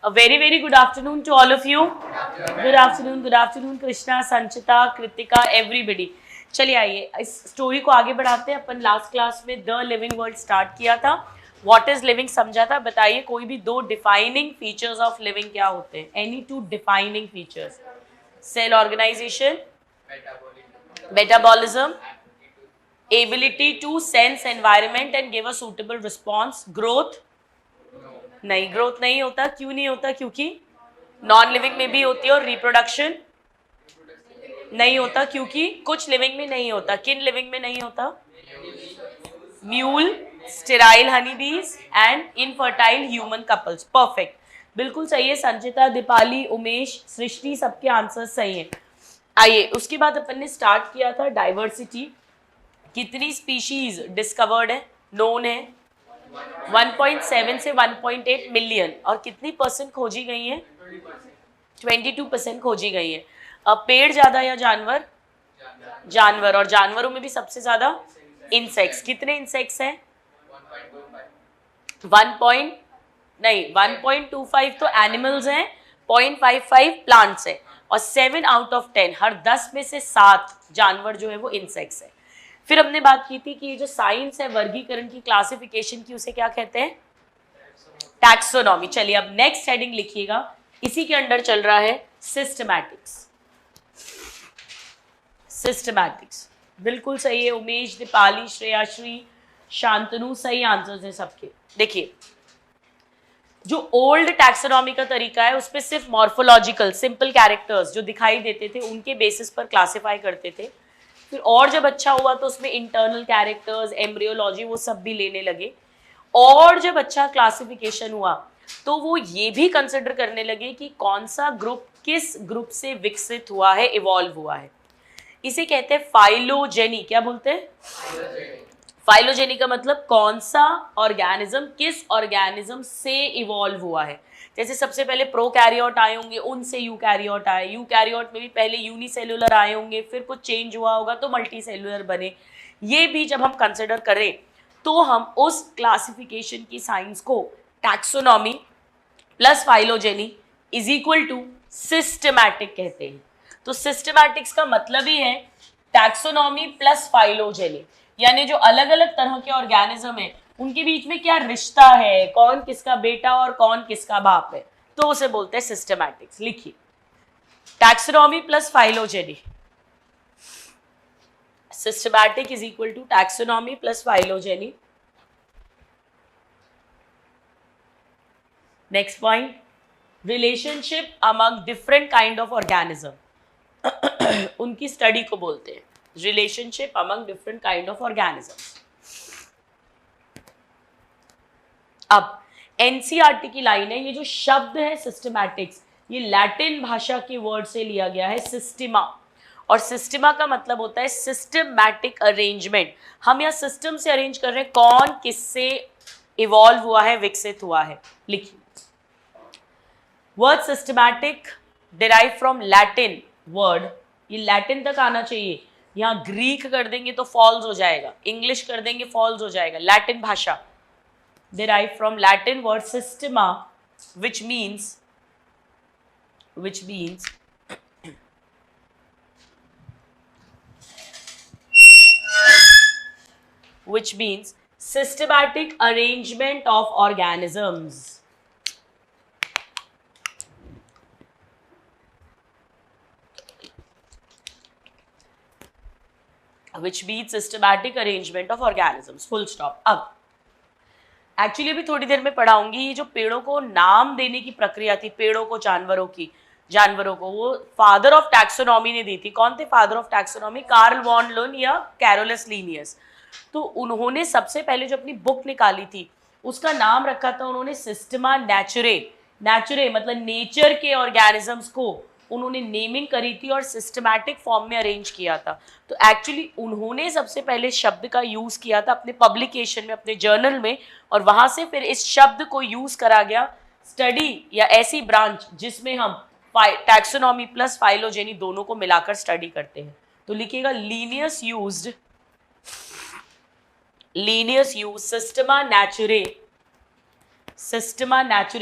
A very very good afternoon to all of you. Good afternoon Krishna, Sanchita, Kritika, everybody. चलिए आइए इस story को आगे बढ़ाते हैं. अपन लास्ट क्लास में द लिविंग वर्ल्ड स्टार्ट किया था. व्हाट इज लिविंग समझा था. बताइए कोई भी दो डिफाइनिंग फीचर्स ऑफ लिविंग क्या होते हैं. Any two defining features. Cell organisation, metabolism, ability to sense environment and give a suitable response. Growth नहीं, ग्रोथ नहीं होता. क्यों नहीं होता? क्योंकि नॉन लिविंग में भी होती है. और रिप्रोडक्शन नहीं होता क्योंकि कुछ लिविंग में नहीं होता. किन लिविंग में नहीं होता? म्यूल, स्टेराइल हनी बीज and infertile human couples. Perfect, बिल्कुल सही है. संचिता, दीपाली, उमेश, सृष्टि, सबके आंसर सही हैं. आइए उसके बाद अपन ने स्टार्ट किया था डाइवर्सिटी. कितनी स्पीशीज डिस्कवर्ड है, नोन है? 1.7 से 1.8 मिलियन. और कितनी परसेंट खोजी गई है? 22% खोजी गई है. अब पेड़ ज्यादा या जानवर? जानवर. और जानवरों में भी सबसे ज्यादा इंसेक्ट्स. कितने इंसेक्ट्स हैं? 1.25 तो एनिमल्स हैं, 0.55 प्लांट्स हैं और 7 आउट ऑफ 10, हर 10 में से 7 जानवर जो है वो इंसेक्ट्स है. फिर हमने बात की थी कि ये जो साइंस है वर्गीकरण की, क्लासिफिकेशन की, उसे क्या कहते हैं? टैक्सोनॉमी. चलिए अब नेक्स्ट हेडिंग लिखिएगा. इसी के अंडर चल रहा है सिस्टमैटिक्स. सिस्टमैटिक्स बिल्कुल सही है. उमेश, दीपाली, श्रेयाश्री, शांतनु, सही आंसर्स हैं सबके. देखिए जो ओल्ड टैक्सोनॉमी का तरीका है उस पर सिर्फ मॉर्फोलॉजिकल सिंपल कैरेक्टर्स जो दिखाई देते थे उनके बेसिस पर क्लासिफाई करते थे. फिर और जब अच्छा हुआ तो उसमें इंटरनल कैरेक्टर्स, एम्ब्रियोलॉजी, वो सब भी लेने लगे. और जब अच्छा क्लासिफिकेशन हुआ तो वो ये भी कंसिडर करने लगे कि कौन सा ग्रुप किस ग्रुप से विकसित हुआ है, इवॉल्व हुआ है. इसे कहते हैं फाइलोजेनी. क्या बोलते हैं? फाइलोजेनी का मतलब कौन सा ऑर्गेनिज्म किस ऑर्गेनिज्म से इवॉल्व हुआ है. जैसे सबसे पहले प्रोकैरियोट आए होंगे, उनसे यूकैरियोट आए. यूकैरियोट में भी पहले यूनिसेलुलर आए होंगे, फिर कुछ चेंज हुआ होगा तो मल्टीसेलुलर बने. ये भी जब हम कंसिडर करें तो हम उस क्लासिफिकेशन की साइंस को taxonomy plus phylogeny is equal to systematic कहते हैं. तो सिस्टमैटिक्स का मतलब ही है टैक्सोनॉमी प्लस फाइलोजेनी, यानी जो अलग अलग तरह के ऑर्गेनिज्म है उनके बीच में क्या रिश्ता है, कौन किसका बेटा और कौन किसका बाप है, तो उसे बोलते हैं सिस्टमैटिक्स. लिखिए taxonomy plus phylogeny. Systematic is equal to taxonomy plus phylogeny. Next point, relationship among different kind of organism. उनकी स्टडी को बोलते हैं relationship among different kind of organism. अब एनसीईआरटी की लाइन है. ये जो शब्द है सिस्टमैटिक्स, ये लैटिन भाषा के वर्ड से लिया गया है, सिस्टिमा. और सिस्टिमा का मतलब होता है सिस्टमैटिक अरेंजमेंट. हम यहाँ सिस्टम से अरेंज कर रहे हैं कौन किससे इवॉल्व हुआ है, विकसित हुआ है. लिखिए word systematic derive from Latin word. ये लैटिन तक आना चाहिए. यहाँ ग्रीक कर देंगे तो फॉल्स हो जाएगा, इंग्लिश कर देंगे फॉल्स हो जाएगा. लैटिन भाषा derived from Latin word systema, which means systematic arrangement of organisms. Which means systematic arrangement of organisms. Full stop. अब एक्चुअली अभी थोड़ी देर में पढ़ाऊंगी ये जो पेड़ों को नाम देने की प्रक्रिया थी, पेड़ों को, जानवरों को, वो फादर ऑफ टैक्सोनॉमी ने दी थी. कौन थे father of taxonomy? Carl von Linne या कैरोलस लीनियस. तो उन्होंने सबसे पहले जो अपनी बुक निकाली थी उसका नाम रखा था उन्होंने सिस्टमा नेचुरे. नेचुरे मतलब नेचर के ऑर्गेनिजम्स को उन्होंने नेमिंग करी थी और सिस्टमैटिक फॉर्म में अरेंज किया था. तो एक्चुअली उन्होंने सबसे पहले शब्द का यूज किया था अपने पब्लिकेशन में, अपने जर्नल में, और वहां से फिर इस शब्द को यूज करा गया स्टडी या ऐसी ब्रांच जिसमें हम टैक्सोनॉमी प्लस फाइलोजेनी दोनों को मिलाकर स्टडी करते हैं. तो लिखिएगा लीनियस यूज सिस्टमा नेचुरे.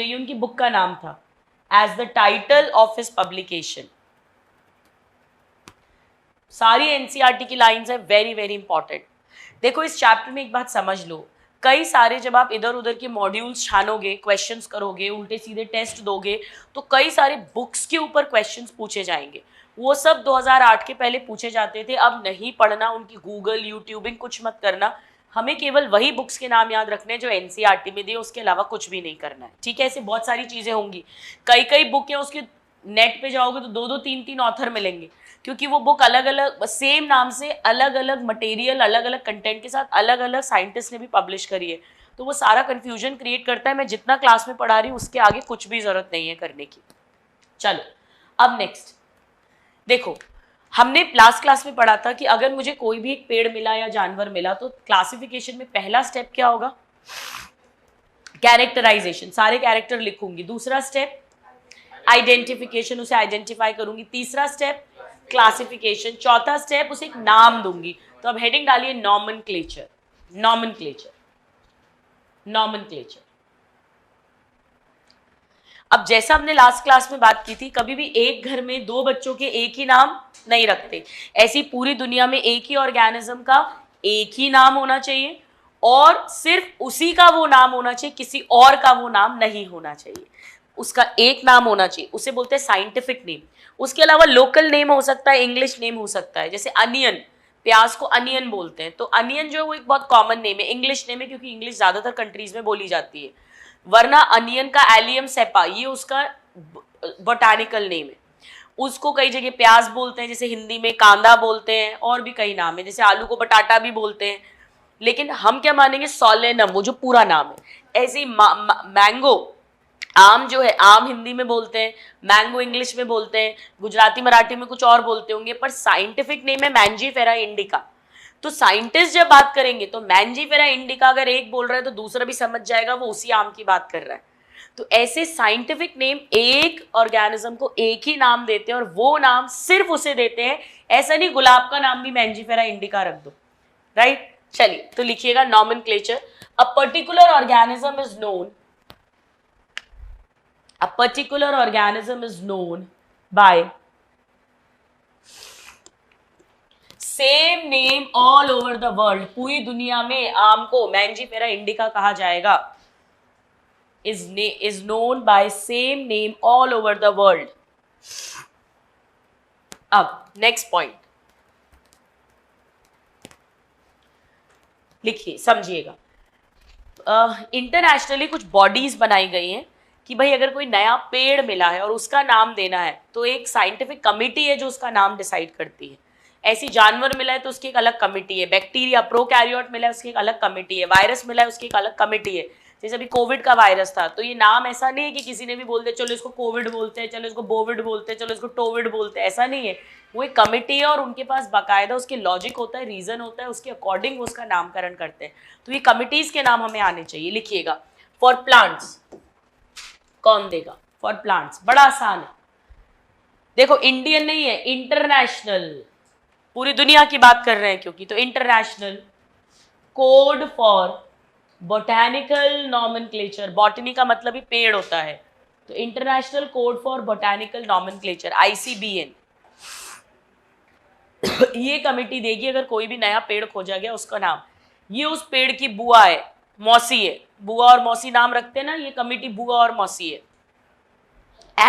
ये उनकी बुक का नाम था. as the title of his publication. सारी एनसीईआरटी की लाइंस है, वेरी वेरी इंपॉर्टेंट। देखो इस चैप्टर में एक बात समझ लो, कई सारे जब आप इधर उधर के मॉड्यूल्स छानोगे, क्वेश्चंस करोगे, उल्टे सीधे टेस्ट दोगे, तो कई सारे बुक्स के ऊपर क्वेश्चंस पूछे जाएंगे। वो सब 2008 के पहले पूछे जाते थे, अब नहीं पढ़ना, उनकी गूगल यूट्यूबिंग कुछ मत करना, हमें केवल वही बुक्स के नाम याद रखने जो एनसीईआरटी में दिए, उसके अलावा कुछ भी नहीं करना है, ठीक है। ऐसे बहुत सारी चीजें होंगी, कई कई बुक है उसके नेट पे जाओगे तो दो दो तीन तीन ऑथर मिलेंगे, क्योंकि वो बुक अलग अलग सेम नाम से अलग अलग मटेरियल, अलग अलग कंटेंट के साथ अलग अलग साइंटिस्ट ने भी पब्लिश करी है, तो वो सारा कंफ्यूजन क्रिएट करता है। मैं जितना क्लास में पढ़ा रही हूँ उसके आगे कुछ भी जरूरत नहीं है करने की। चलो अब नेक्स्ट देखो, हमने लास्ट क्लास में पढ़ा था कि अगर मुझे कोई भी एक पेड़ मिला या जानवर मिला तो क्लासिफिकेशन में पहला स्टेप क्या होगा, कैरेक्टराइजेशन, सारे कैरेक्टर लिखूंगी। दूसरा स्टेप आइडेंटिफिकेशन, उसे आइडेंटिफाई करूंगी। तीसरा स्टेप क्लासिफिकेशन। चौथा स्टेप उसे एक नाम दूंगी। तो अब हेडिंग डालिए नॉमेनक्लेचर, नॉमेनक्लेचर, नॉमेनक्लेचर। अब जैसा हमने लास्ट क्लास में बात की थी, कभी भी एक घर में दो बच्चों के एक ही नाम नहीं रखते, ऐसी पूरी दुनिया में एक ही ऑर्गेनिज्म का एक ही नाम होना चाहिए और सिर्फ उसी का वो नाम होना चाहिए, किसी और का वो नाम नहीं होना चाहिए, उसका एक नाम होना चाहिए, उसे बोलते हैं साइंटिफिक नेम। उसके अलावा लोकल नेम हो सकता है, इंग्लिश नेम हो सकता है, जैसे अनियन, प्याज को अनियन बोलते हैं, तो अनियन जो है वो एक बहुत कॉमन नेम है, इंग्लिश नेम है क्योंकि इंग्लिश ज्यादातर कंट्रीज में बोली जाती है। वरना अनियन का एलियम सेपा, ये उसका बोटानिकल नेम है, उसको कई जगह प्याज बोलते हैं, जैसे हिंदी में कांदा बोलते हैं, और भी कई नाम है, जैसे आलू को बटाटा भी बोलते हैं, लेकिन हम क्या मानेंगे, सोलेनम, वो जो पूरा नाम है। ऐसे ही मैंगो, आम जो है, आम हिंदी में बोलते हैं, मैंगो इंग्लिश में बोलते हैं, गुजराती मराठी में कुछ और बोलते होंगे, पर साइंटिफिक नेम है मैंजीफेरा इंडिका। तो साइंटिस्ट जब बात करेंगे तो मैंजीफेरा इंडिका अगर एक बोल रहा है तो दूसरा भी समझ जाएगा वो उसी आम की बात कर रहा है। तो ऐसे साइंटिफिक नेम एक ऑर्गेनिज्म को एक ही नाम देते हैं और वो नाम सिर्फ उसे देते हैं, ऐसा नहीं गुलाब का नाम भी मैंजीफेरा इंडिका रख दो, राइट। चलिए तो लिखिएगा nomenclature. A particular organism is known, a particular organism is known by same name all over the world। पूरी दुनिया में आम को मैंजीफेरा इंडिका कहा जाएगा, is known by same name all over the world। अब नेक्स्ट पॉइंट लिखिए, समझिएगा। इंटरनेशनली कुछ बॉडीज बनाई गई हैं कि भाई अगर कोई नया पेड़ मिला है और उसका नाम देना है तो एक साइंटिफिक कमिटी है जो उसका नाम डिसाइड करती है। ऐसी जानवर मिला है तो उसकी एक अलग कमिटी है, बैक्टीरिया प्रोकैरियोट मिला है उसकी एक अलग कमिटी है, वायरस मिला है उसकी एक अलग कमिटी है। जैसे अभी कोविड का वायरस था तो ये नाम ऐसा नहीं है कि किसी ने भी बोल दिया चलो इसको कोविड बोलते हैं, चलो इसको बोविड बोलते हैं, चलो इसको टोविड बोलते हैं, ऐसा नहीं है। वो एक कमिटी है और उनके पास बाकायदा उसके लॉजिक होता है, रीजन होता है, उसके अकॉर्डिंग उसका नामकरण करते हैं। तो ये कमिटीज के नाम हमें आने चाहिए। लिखिएगा फॉर प्लांट्स, कौन देगा फॉर प्लांट्स, बड़ा आसान है। देखो इंडियन नहीं है, इंटरनेशनल, पूरी दुनिया की बात कर रहे हैं क्योंकि, तो international code for botanical nomenclature, botany का मतलब ही पेड़ होता है, तो international code for botanical nomenclature ICBN, ये कमेटी देगी अगर कोई भी नया पेड़ खोजा गया उसका नाम। ये उस पेड़ की बुआ है, मौसी है, बुआ और मौसी नाम रखते हैं ना, ये कमेटी बुआ और मौसी है।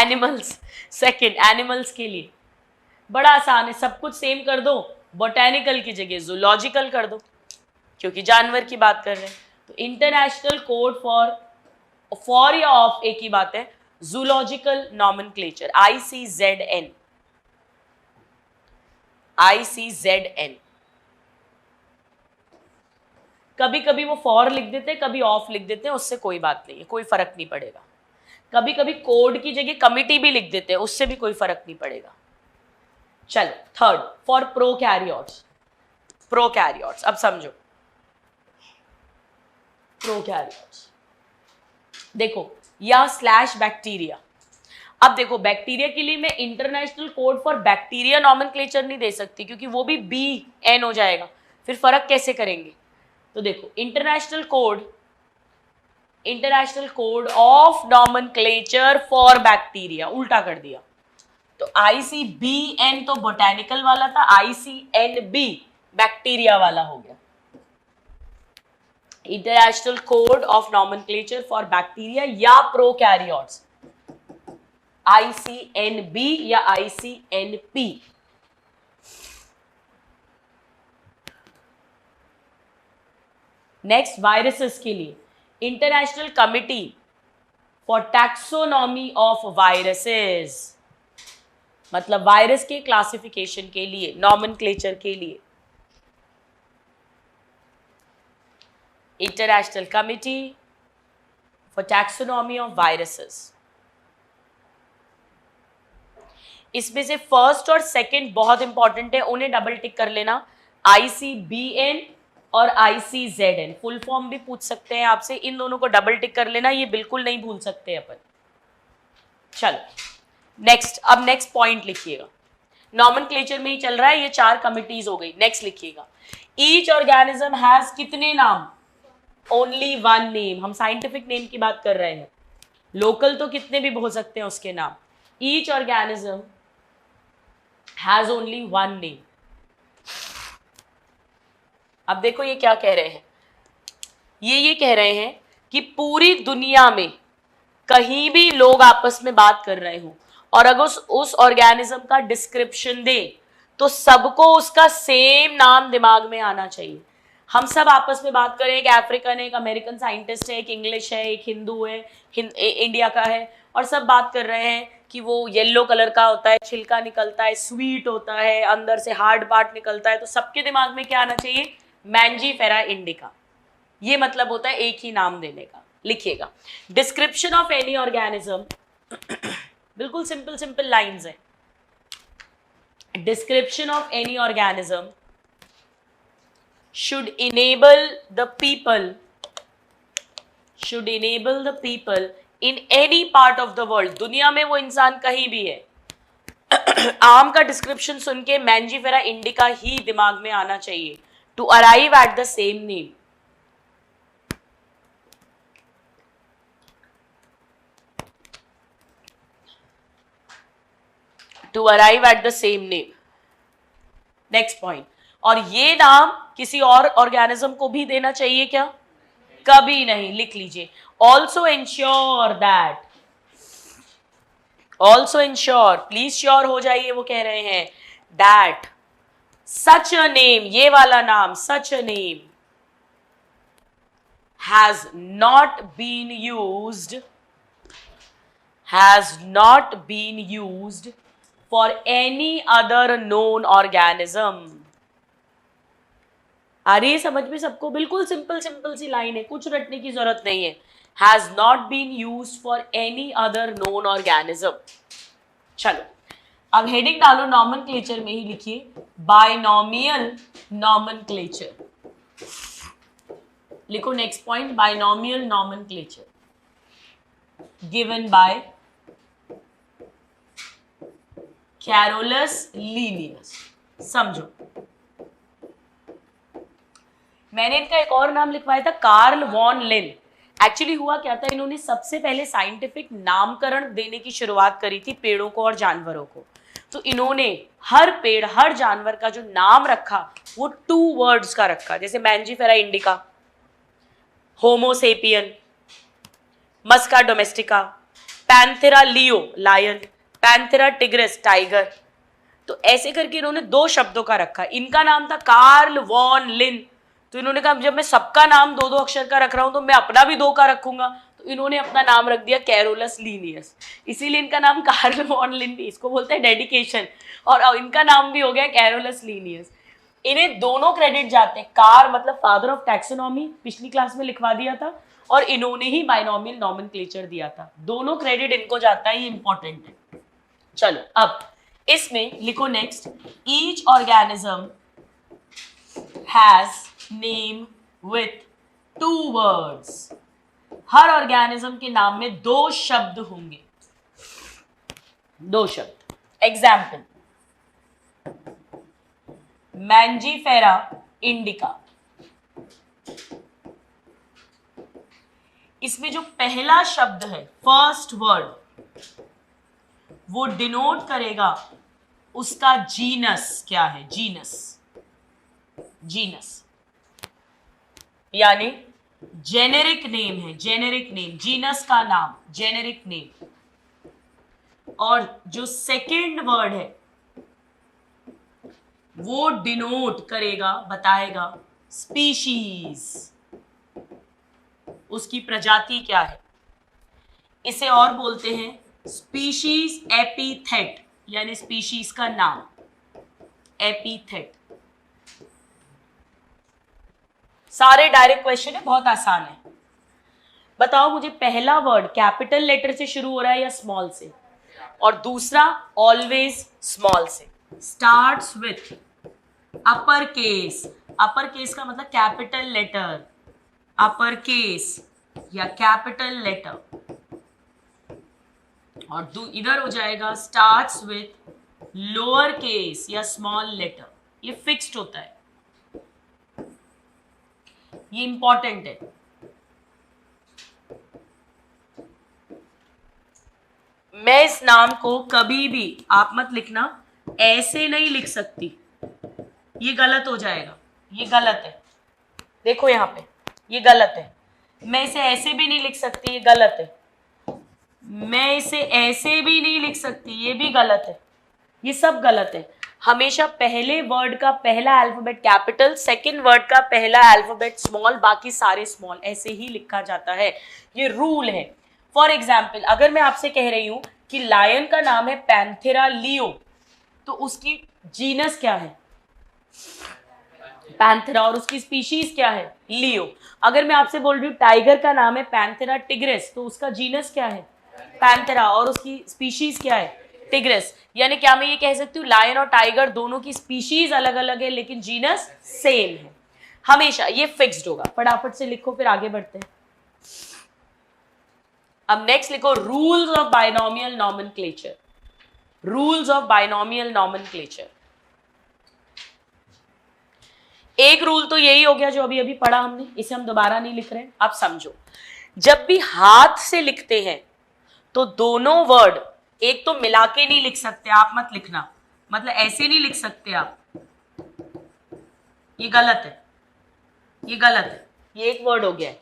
एनिमल्स, सेकंड एनिमल्स के लिए बड़ा आसान है, सब कुछ सेम कर दो, बोटैनिकल की जगह जूलॉजिकल कर दो क्योंकि जानवर की बात कर रहे हैं। तो इंटरनेशनल कोड फॉर या ऑफ एक ही बात है, जूलॉजिकल नॉमेनक्लेचर ICZN, ICZN। कभी कभी वो फॉर लिख देते हैं, कभी ऑफ लिख देते हैं, उससे कोई बात नहीं है, कोई फर्क नहीं पड़ेगा। कभी कभी कोड की जगह कमिटी भी लिख देते हैं, उससे भी कोई फर्क नहीं पड़ेगा। चलो थर्ड फॉर प्रोकैरियोट्स, प्रोकैरियोट्स अब समझो प्रोकैरियोट्स। देखो या स्लैश बैक्टीरिया। अब देखो बैक्टीरिया के लिए मैं international code for bacteria nomenclature नहीं दे सकती क्योंकि वो भी BN हो जाएगा, फिर फर्क कैसे करेंगे। तो देखो international code international code of nomenclature for bacteria, उल्टा कर दिया। तो ICBN तो बोटेनिकल वाला था, ICNB बैक्टीरिया वाला हो गया। International code of nomenclature for bacteria या प्रोकैरियोट्स, ICNB या ICNP। नेक्स्ट वायरसेस के लिए international committee for taxonomy of viruses, मतलब वायरस के क्लासिफिकेशन के लिए, नॉमेनक्लेचर के लिए। International committee for taxonomy of viruses. इसमें से फर्स्ट और सेकंड बहुत इंपॉर्टेंट है, उन्हें डबल टिक कर लेना। ICBN और ICZN फुल फॉर्म भी पूछ सकते हैं आपसे, इन दोनों को डबल टिक कर लेना, ये बिल्कुल नहीं भूल सकते अपन। चलो नेक्स्ट, अब नेक्स्ट पॉइंट लिखिएगा, नॉमेनक्लेचर में ही चल रहा है, ये 4 कमिटीज हो गई। नेक्स्ट लिखिएगा, ईच ऑर्गेनिज्म हैज कितने नाम? Only 1 name. हम साइंटिफिक नेम की बात कर रहे हैं, लोकल तो कितने भी हो सकते हैं उसके नाम। Each organism has only 1 name. अब देखो ये क्या कह रहे हैं, ये कह रहे हैं कि पूरी दुनिया में कहीं भी लोग आपस में बात कर रहे हो और अगर उस ऑर्गेनिज्म का डिस्क्रिप्शन दे तो सबको उसका सेम नाम दिमाग में आना चाहिए। हम सब आपस में बात करें, एक अफ्रीकन है, एक अमेरिकन साइंटिस्ट है, एक इंग्लिश है, एक हिंदू है, इंडिया का है, और सब बात कर रहे हैं कि वो येलो कलर का होता है, छिलका निकलता है, स्वीट होता है, अंदर से हार्ड पार्ट निकलता है, तो सबके दिमाग में क्या आना चाहिए? Mangifera indica. ये मतलब होता है एक ही नाम देने का। लिखिएगा, डिस्क्रिप्शन ऑफ एनी ऑर्गेनिज्म, बिल्कुल सिंपल सिंपल लाइंस है। Description of any organism should enable the people in any part of the world, दुनिया में वो इंसान कहीं भी है आम का डिस्क्रिप्शन सुन के मैंजीफेरा इंडिका ही दिमाग में आना चाहिए, to arrive at the same name। to arrive at the same name। Next point, और ये नाम किसी और ऑर्गेनिज्म को भी देना चाहिए क्या? कभी नहीं। लिख लीजिए, also ensure that, also ensure, please sure हो जाइए, वो कह रहे हैं दैट सच अ नेम, ये वाला नाम, such a name has not been used for any other known organism। आ रही है समझ में सबको? बिल्कुल सिंपल सिंपल सी लाइन है, कुछ रटने की जरूरत नहीं है। Has not been used for any other known organism. चलो अब हेडिंग डालो, नॉमेनक्लेचर में ही लिखिए, बायनॉमियल नॉमेनक्लेचर। लिखो next point, binomial nomenclature given by Carolus Linnaeus. समझो, मैंने इनका एक और नाम लिखवाया था, कार्ल वॉन लिन। एक्चुअली हुआ क्या था, इन्होंने सबसे पहले साइंटिफिक नामकरण देने की शुरुआत करी थी पेड़ों को और जानवरों को। तो इन्होंने हर पेड़, हर जानवर का जो नाम रखा वो 2 वर्ड्स का रखा, जैसे Mangifera indica, Homo sapien, Musca domestica, Panthera leo lion, Panthera tigris tiger. तो ऐसे करके इन्होंने 2 शब्दों का रखा। इनका नाम था कार्ल वॉन लिन, तो इन्होंने कहा जब मैं सबका नाम 2-2 अक्षर का रख रहा हूं तो मैं अपना भी 2 का रखूंगा, तो इन्होंने अपना नाम रख दिया कैरोलस लीनियस। इसीलिए इनका नाम कार्ल वॉन लिन, इसको बोलते हैं डेडिकेशन, और इनका नाम भी हो गया कैरोलस लीनियस। इन्हें दोनों क्रेडिट जाते हैं, कार मतलब फादर ऑफ टैक्सोनॉमी, पिछली क्लास में लिखवा दिया था, और इन्होंने ही बायनॉमियल नॉमेनक्लेचर दिया था, दोनों क्रेडिट इनको जाता है, ये इंपॉर्टेंट है। चलो अब इसमें लिखो next, each organism has name with 2 words. Her organism के नाम में 2 शब्द होंगे, 2 शब्द। एग्जाम्पल, मैंजीफेरा इंडिका, इसमें जो पहला शब्द है, फर्स्ट वर्ड, वो डिनोट करेगा उसका जीनस क्या है, जीनस, जीनस यानी जेनेरिक नेम है, जेनेरिक नेम, जीनस का नाम, जेनेरिक नेम। और जो सेकेंड वर्ड है वो डिनोट करेगा, बताएगा स्पीशीज, उसकी प्रजाति क्या है। इसे और बोलते हैं स्पीशीज एपिथेट, यानी स्पीशीज का नाम, एपिथेट। सारे डायरेक्ट क्वेश्चन है, बहुत आसान है। बताओ मुझे, पहला वर्ड कैपिटल लेटर से शुरू हो रहा है या स्मॉल से, और दूसरा ऑलवेज स्मॉल से। Starts with upper case, upper case का मतलब कैपिटल लेटर, अपर केस या कैपिटल लेटर। और इधर हो जाएगा स्टार्ट्स विथ लोअर केस या स्मॉल लेटर। ये फिक्स्ड होता है, ये इंपॉर्टेंट है। मैं इस नाम को कभी भी, आप मत लिखना, ऐसे नहीं लिख सकती, ये गलत हो जाएगा, ये गलत है। देखो यहां पे ये गलत है। मैं इसे ऐसे भी नहीं लिख सकती, ये गलत है। मैं इसे ऐसे भी नहीं लिख सकती, ये भी गलत है। ये सब गलत है। हमेशा पहले वर्ड का पहला अल्फाबेट कैपिटल, सेकंड वर्ड का पहला अल्फाबेट स्मॉल, बाकी सारे स्मॉल, ऐसे ही लिखा जाता है। ये रूल है। फॉर एग्जाम्पल, अगर मैं आपसे कह रही हूं कि लायन का नाम है पैंथेरा लियो, तो उसकी जीनस क्या है, पैंथेरा, और उसकी स्पीशीज क्या है, लियो। अगर मैं आपसे बोल रही हूँ टाइगर का नाम है पैंथेरा टिग्रेस, तो उसका जीनस क्या है, पैंथेरा, और उसकी स्पीशीज क्या है, टिग्रेस। यानी क्या मैं ये कह सकती हूँ लायन और टाइगर दोनों की स्पीशीज अलग अलग है लेकिन जीनस सेम है। हमेशा ये फिक्स्ड होगा। फटाफट से लिखो, फिर आगे बढ़ते हैं। अब नेक्स्ट लिखो rules of binomial nomenclature, rules of binomial nomenclature. एक रूल तो यही हो गया जो अभी अभी पढ़ा हमने, इसे हम दोबारा नहीं लिख रहे हैं। आप समझो, जब भी हाथ से लिखते हैं तो दोनों वर्ड एक तो मिला के नहीं लिख सकते, आप मत लिखना, मतलब ऐसे नहीं लिख सकते आप, ये गलत है, ये गलत है। ये एक वर्ड हो गया है।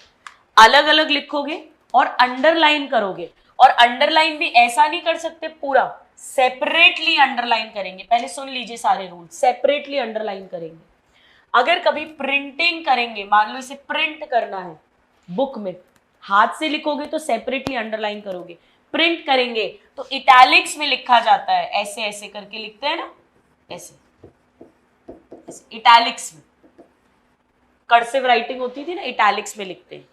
अलग अलग लिखोगे और अंडरलाइन करोगे, और अंडरलाइन भी ऐसा नहीं कर सकते पूरा, सेपरेटली अंडरलाइन करेंगे। पहले सुन लीजिए सारे रूल, सेपरेटली अंडरलाइन करेंगे। अगर कभी प्रिंटिंग करेंगे, मान लो इसे प्रिंट करना है बुक में, हाथ से लिखोगे तो सेपरेटली अंडरलाइन करोगे, प्रिंट करेंगे तो इटैलिक्स में लिखा जाता है, ऐसे ऐसे करके लिखते हैं ना, ऐसे ऐसे इटैलिक्स में, कर्सिव राइटिंग होती थी ना, इटैलिक्स में लिखते हैं।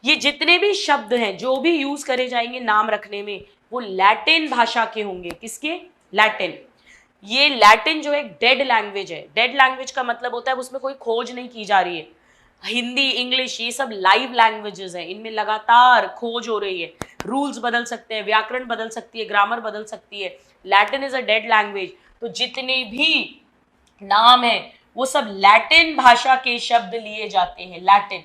ये जितने भी शब्द हैं जो भी यूज करे जाएंगे नाम रखने में, वो लैटिन भाषा के होंगे। किसके, लैटिन। ये लैटिन जो एक डेड लैंग्वेज है, डेड लैंग्वेज का मतलब होता है उसमें कोई खोज नहीं की जा रही है। हिंदी, इंग्लिश, ये सब लाइव लैंग्वेजेस हैं, इनमें लगातार खोज हो रही है, रूल्स बदल सकते हैं, व्याकरण बदल सकती है, ग्रामर बदल सकती है। Latin is a dead language. तो जितने भी नाम है वो सब लैटिन भाषा के शब्द लिए जाते हैं, लैटिन।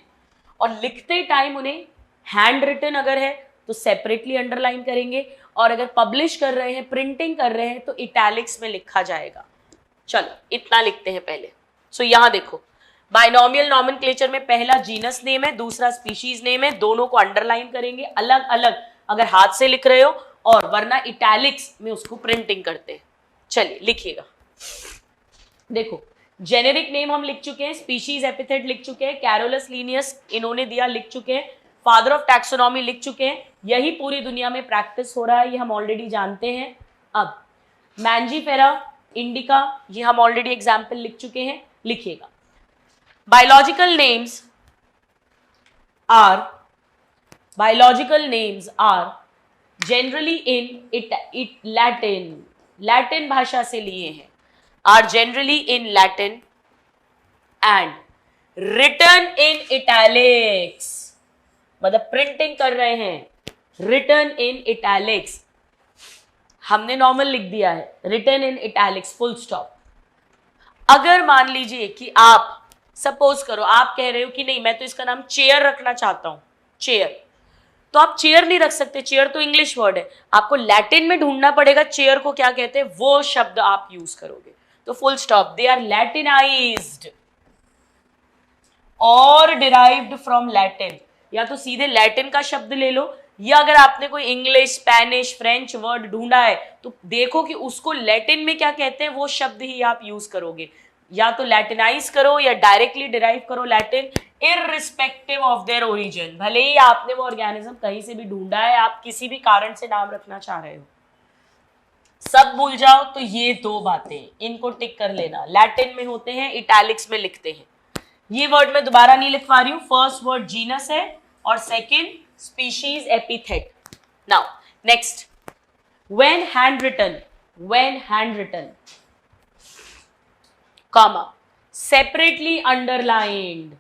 और लिखते टाइम उन्हें हैंड रिटन अगर है तो सेपरेटली अंडरलाइन करेंगे, और अगर पब्लिश कर रहे हैं, प्रिंटिंग कर रहे हैं, तो इटैलिक्स में लिखा जाएगा। चलो इतना लिखते हैं पहले। सो यहां देखो, बाइनोमियल नॉमेनक्लेचर में पहला जीनस नेम है, दूसरा स्पीशीज नेम है, दोनों को अंडरलाइन करेंगे अलग अलग अगर हाथ से लिख रहे हो, और वरना इटैलिक्स में उसको प्रिंटिंग करते हैं। चलिए लिखिएगा। देखो, जेनेरिक नेम हम लिख चुके हैं, स्पीशीज एपिथेट लिख चुके हैं, कैरोलस लीनियस इन्होंने दिया लिख चुके हैं, फादर ऑफ टैक्सोनॉमी लिख चुके हैं। यही पूरी दुनिया में प्रैक्टिस हो रहा है, ये हम ऑलरेडी जानते हैं। अब मैंजीफेरा इंडिका, ये हम ऑलरेडी एग्जाम्पल लिख चुके हैं, लिखिएगा। Biological names are generally in Latin, Latin भाषा से लिए हैं, are generally in Latin and written in italics, मतलब प्रिंटिंग कर रहे हैं, written in italics। हमने नॉर्मल लिख दिया है, written in italics full stop. अगर मान लीजिए कि आप सपोज करो, आप कह रहे हो कि नहीं मैं तो इसका नाम चेयर रखना चाहता हूं, चेयर, तो आप चेयर नहीं रख सकते, चेयर तो इंग्लिश वर्ड है, आपको लैटिन में ढूंढना पड़ेगा चेयर को क्या कहते हैं, वो शब्द आप यूज करोगे। तो फुल स्टॉप, दे आर लैटिनाइज्ड और डिराइव्ड फ्रॉम लैटिन, या तो सीधे लैटिन का शब्द ले लो, या अगर आपने कोई इंग्लिश, स्पेनिश, फ्रेंच वर्ड ढूंढा है तो देखो कि उसको लैटिन में क्या कहते हैं, वो शब्द ही आप यूज करोगे। या तो लैटिनाइज करो या डायरेक्टली डिराइव करो Latin, irrespective of their origin. भले ही आपने वो ऑर्गेनिज्म कहीं से भी ढूंढा है, आप किसी भी कारण से नाम रखना चाह रहे हो, सब भूल जाओ तो ये दो बातें इनको टिक कर लेना। लैटिन में होते हैं, इटैलिक्स में लिखते हैं। ये वर्ड मैं दोबारा नहीं लिखवा रही हूं, फर्स्ट वर्ड जीनस है और second species epithet. Now next, when hand written comma separately underlined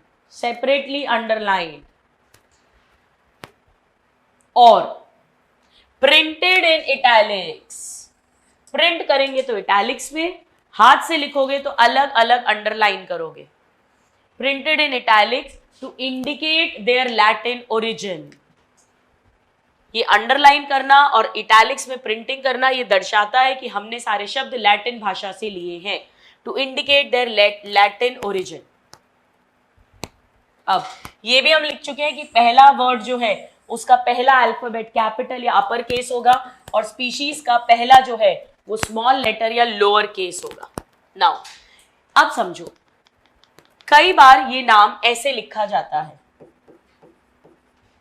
और printed in italics। प्रिंट करेंगे तो इटैलिक्स में, हाथ से लिखोगे तो अलग अलग अंडरलाइन करोगे। Printed in italics to indicate their Latin origin. ये अंडरलाइन करना और इटैलिक्स में प्रिंटिंग करना ये दर्शाता है कि हमने सारे शब्द लैटिन भाषा से लिए हैं, to indicate their Latin origin. अब ये भी हम लिख चुके हैं कि पहला वर्ड जो है उसका पहला अल्फाबेट कैपिटल या अपर केस होगा और स्पीशीज का पहला जो है वो स्मॉल लेटर या लोअर केस होगा। नाउ अब समझो, कई बार ये नाम ऐसे लिखा जाता है,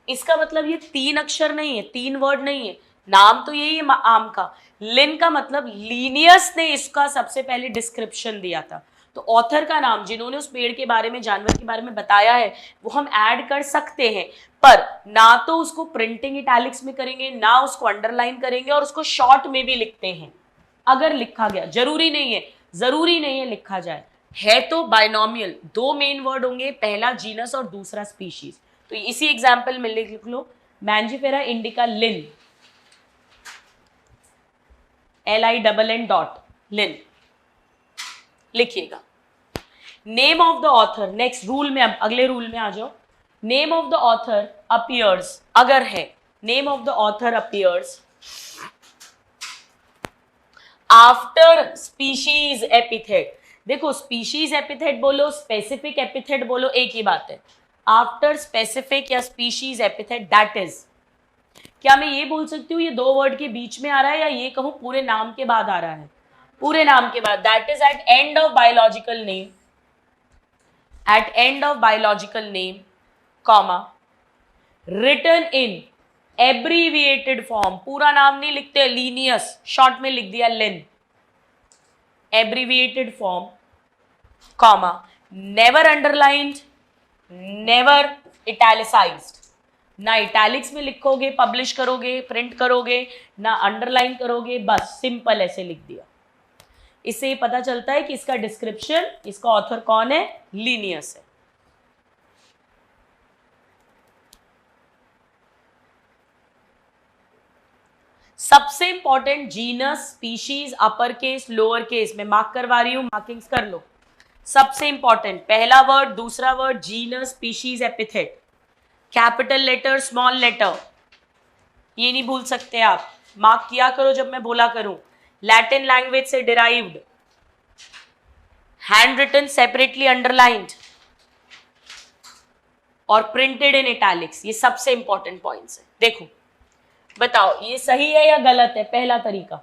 इसका मतलब ये 3 अक्षर नहीं है, 3 वर्ड नहीं है, नाम तो यही है आम का। लिन का मतलब लीनियस ने इसका सबसे पहले डिस्क्रिप्शन दिया था, तो ऑथर का नाम जिन्होंने उस पेड़ के बारे में, जानवर के बारे में बताया है, वो हम ऐड कर सकते हैं, पर ना तो उसको प्रिंटिंग इटैलिक्स में करेंगे, ना उसको अंडरलाइन करेंगे, और उसको शॉर्ट में भी लिखते हैं अगर लिखा गया। जरूरी नहीं है लिखा जाए, है तो बाइनोमियल, 2 मेन वर्ड होंगे, पहला जीनस और दूसरा स्पीशीज। तो इसी एग्जाम्पल में लिख लो, मैंजिफेरा इंडिका लिन, LINN लिन लिखिएगा। Name of the author, next rule में, अब अगले रूल में आ जाओ। Name of the author appears, अगर है name of the author appears after species epithet. देखो स्पीशीज एपिथेट बोलो, स्पेसिफिक एपिथेट बोलो, एक ही बात है। आफ्टर स्पेसिफिक या स्पीशीज एपिथेट, दैट इज, क्या मैं ये बोल सकती हूँ ये 2 वर्ड के बीच में आ रहा है, या ये कहूं पूरे नाम के बाद आ रहा है? पूरे नाम के बाद। That is at end of biological name, at end of biological name, comma, written in abbreviated form. पूरा नाम नहीं लिखते, लीनियस, शॉर्ट में लिख दिया Linn, abbreviated form, comma, never underlined, never italicised. ना इटैलिक्स में लिखोगे, पब्लिश करोगे, प्रिंट करोगे, ना अंडरलाइन करोगे, बस सिंपल ऐसे लिख दिया। इससे ये पता चलता है कि इसका डिस्क्रिप्शन, इसका ऑथर कौन है, लीनियस है। सबसे important genus, species, upper case, lower case, में मार्क करवा रही हूं, मार्किंग्स कर लो। सबसे इंपॉर्टेंट पहला वर्ड, दूसरा word, genus, species, epithet, capital letter, small letter, ये नहीं भूल सकते आप, मार्क किया करो जब मैं बोला करूं। लैटिन लैंग्वेज से derived, hand written, separately underlined और प्रिंटेड इन इटैलिक्स, ये सबसे इंपॉर्टेंट पॉइंट्स है। देखो बताओ ये सही है या गलत है? पहला तरीका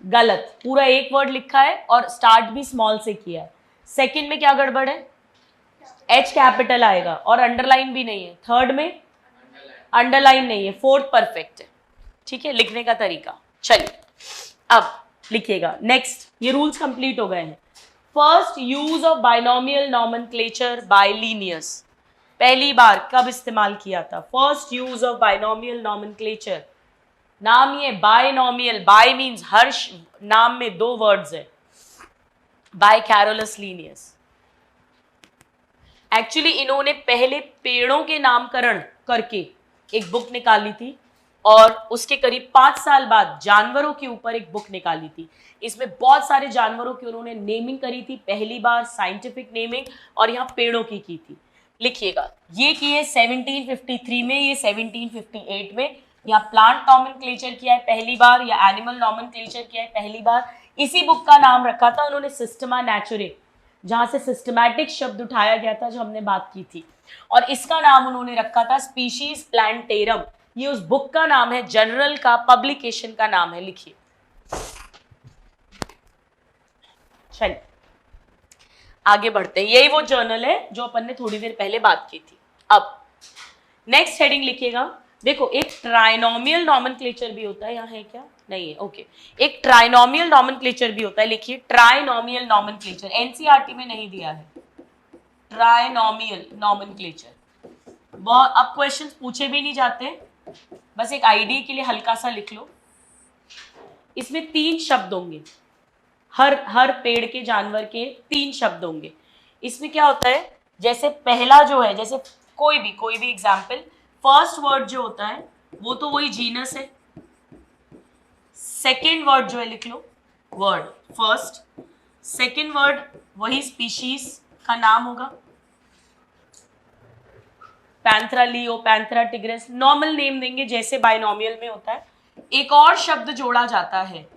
गलत, पूरा एक वर्ड लिखा है और स्टार्ट भी स्मॉल से किया है। सेकंड में क्या गड़बड़ है? एच कैपिटल आएगा और अंडरलाइन भी नहीं है। थर्ड में अंडरलाइन नहीं है। फोर्थ परफेक्ट है। ठीक है, लिखने का तरीका। चलिए अब लिखिएगा। नेक्स्ट, ये रूल्स कंप्लीट हो गए हैं। First use of binomial nomenclature by Linnaeus, पहली बार कब इस्तेमाल किया था? First use of binomial nomenclature, नाम ये बाइनोमियल, बाय मींस हर नाम में 2 वर्ड्स है, बाय कैरोलस लीनियस। एक्चुअली इन्होंने पहले पेड़ों के नामकरण करके एक बुक निकाली थी और उसके करीब 5 साल बाद जानवरों के ऊपर एक बुक निकाली थी। इसमें बहुत सारे जानवरों की उन्होंने नेमिंग करी थी, पहली बार साइंटिफिक नेमिंग, और यहाँ पेड़ों की थी। लिखिएगा, ये किए 1753 में, ये 1758 में। या प्लांट नॉमेनक्लेचर किया है पहली बार, या एनिमल नॉमेनक्लेचर किया है पहली बार। इसी बुक का नाम रखा था उन्होंने सिस्टमा नेचुरे, जहां से सिस्टमैटिक शब्द उठाया गया था जो हमने बात की थी, और इसका नाम उन्होंने रखा था स्पीशीज प्लांटेरम। ये उस बुक का नाम है, जर्नल का, पब्लिकेशन का नाम है। लिखिए, चलिए आगे बढ़ते हैं। यही वो जर्नल है जो अपन ने थोड़ी देर पहले बात की थी। अब नेक्स्ट हेडिंग लिखिएगा। देखो, एक ट्राइनोमियल नॉमेनक्लेचर भी होता है, यहाँ है क्या? नहीं है, ओके। एक ट्राइनोमियल नॉमेनक्लेचर भी होता है। लिखिए, ट्राइनोमियल नॉमेनक्लेचर, एनसीईआरटी में नहीं दिया है। ट्राइनोमियल नॉमेनक्लेचर बहुत अब क्वेश्चंस पूछे भी नहीं जाते, बस एक आइडिया के लिए हल्का सा लिख लो। इसमें 3 शब्द होंगे, हर पेड़ के, जानवर के 3 शब्द होंगे। इसमें क्या होता है, जैसे पहला जो है, जैसे कोई भी एग्जाम्पल, फर्स्ट वर्ड जो होता है वो तो वही जीनस है। सेकेंड वर्ड जो है, लिख लो वर्ड फर्स्ट, सेकेंड वर्ड वही स्पीशीज का नाम होगा, पैंथरा लियो, पैंथरा टिग्रिस, नॉर्मल नेम देंगे जैसे बाइनोमियल में होता है। एक और शब्द जोड़ा जाता है,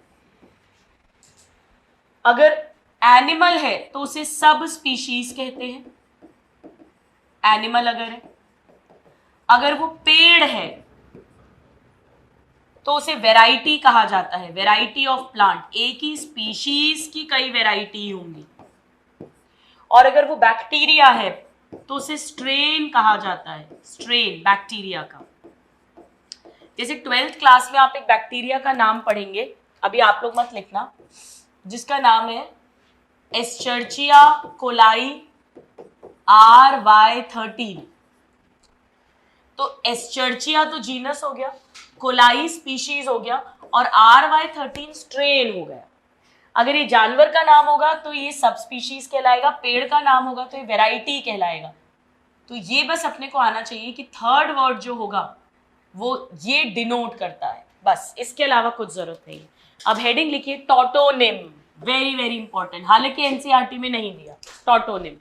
अगर एनिमल है तो उसे सब स्पीशीज कहते हैं, एनिमल अगर है। अगर वो पेड़ है तो उसे वैरायटी कहा जाता है, वैरायटी ऑफ प्लांट, एक ही स्पीशीज की कई वैरायटी होंगी। और अगर वो बैक्टीरिया है तो उसे स्ट्रेन कहा जाता है, स्ट्रेन बैक्टीरिया का। जैसे 12th क्लास में आप एक बैक्टीरिया का नाम पढ़ेंगे, अभी आप लोग मत लिखना, जिसका नाम है एस्चर्चिया कोलाई RY13। तो एस्चर्चिया तो जीनस हो गया, कोलाई स्पीशीज हो गया, और RY13 स्ट्रेन हो गया। अगर ये जानवर का नाम होगा तो ये सब स्पीशीज कहलाएगा, पेड़ का नाम होगा तो ये वैरायटी कहलाएगा। तो ये बस अपने को आना चाहिए कि थर्ड वर्ड जो होगा वो ये डिनोट करता है, बस, इसके अलावा कुछ जरूरत नहीं है। अब हेडिंग लिखिए, टॉटोनिम, वेरी वेरी इंपॉर्टेंट, हालांकि एनसीईआरटी में नहीं दिया। टॉटोनिम,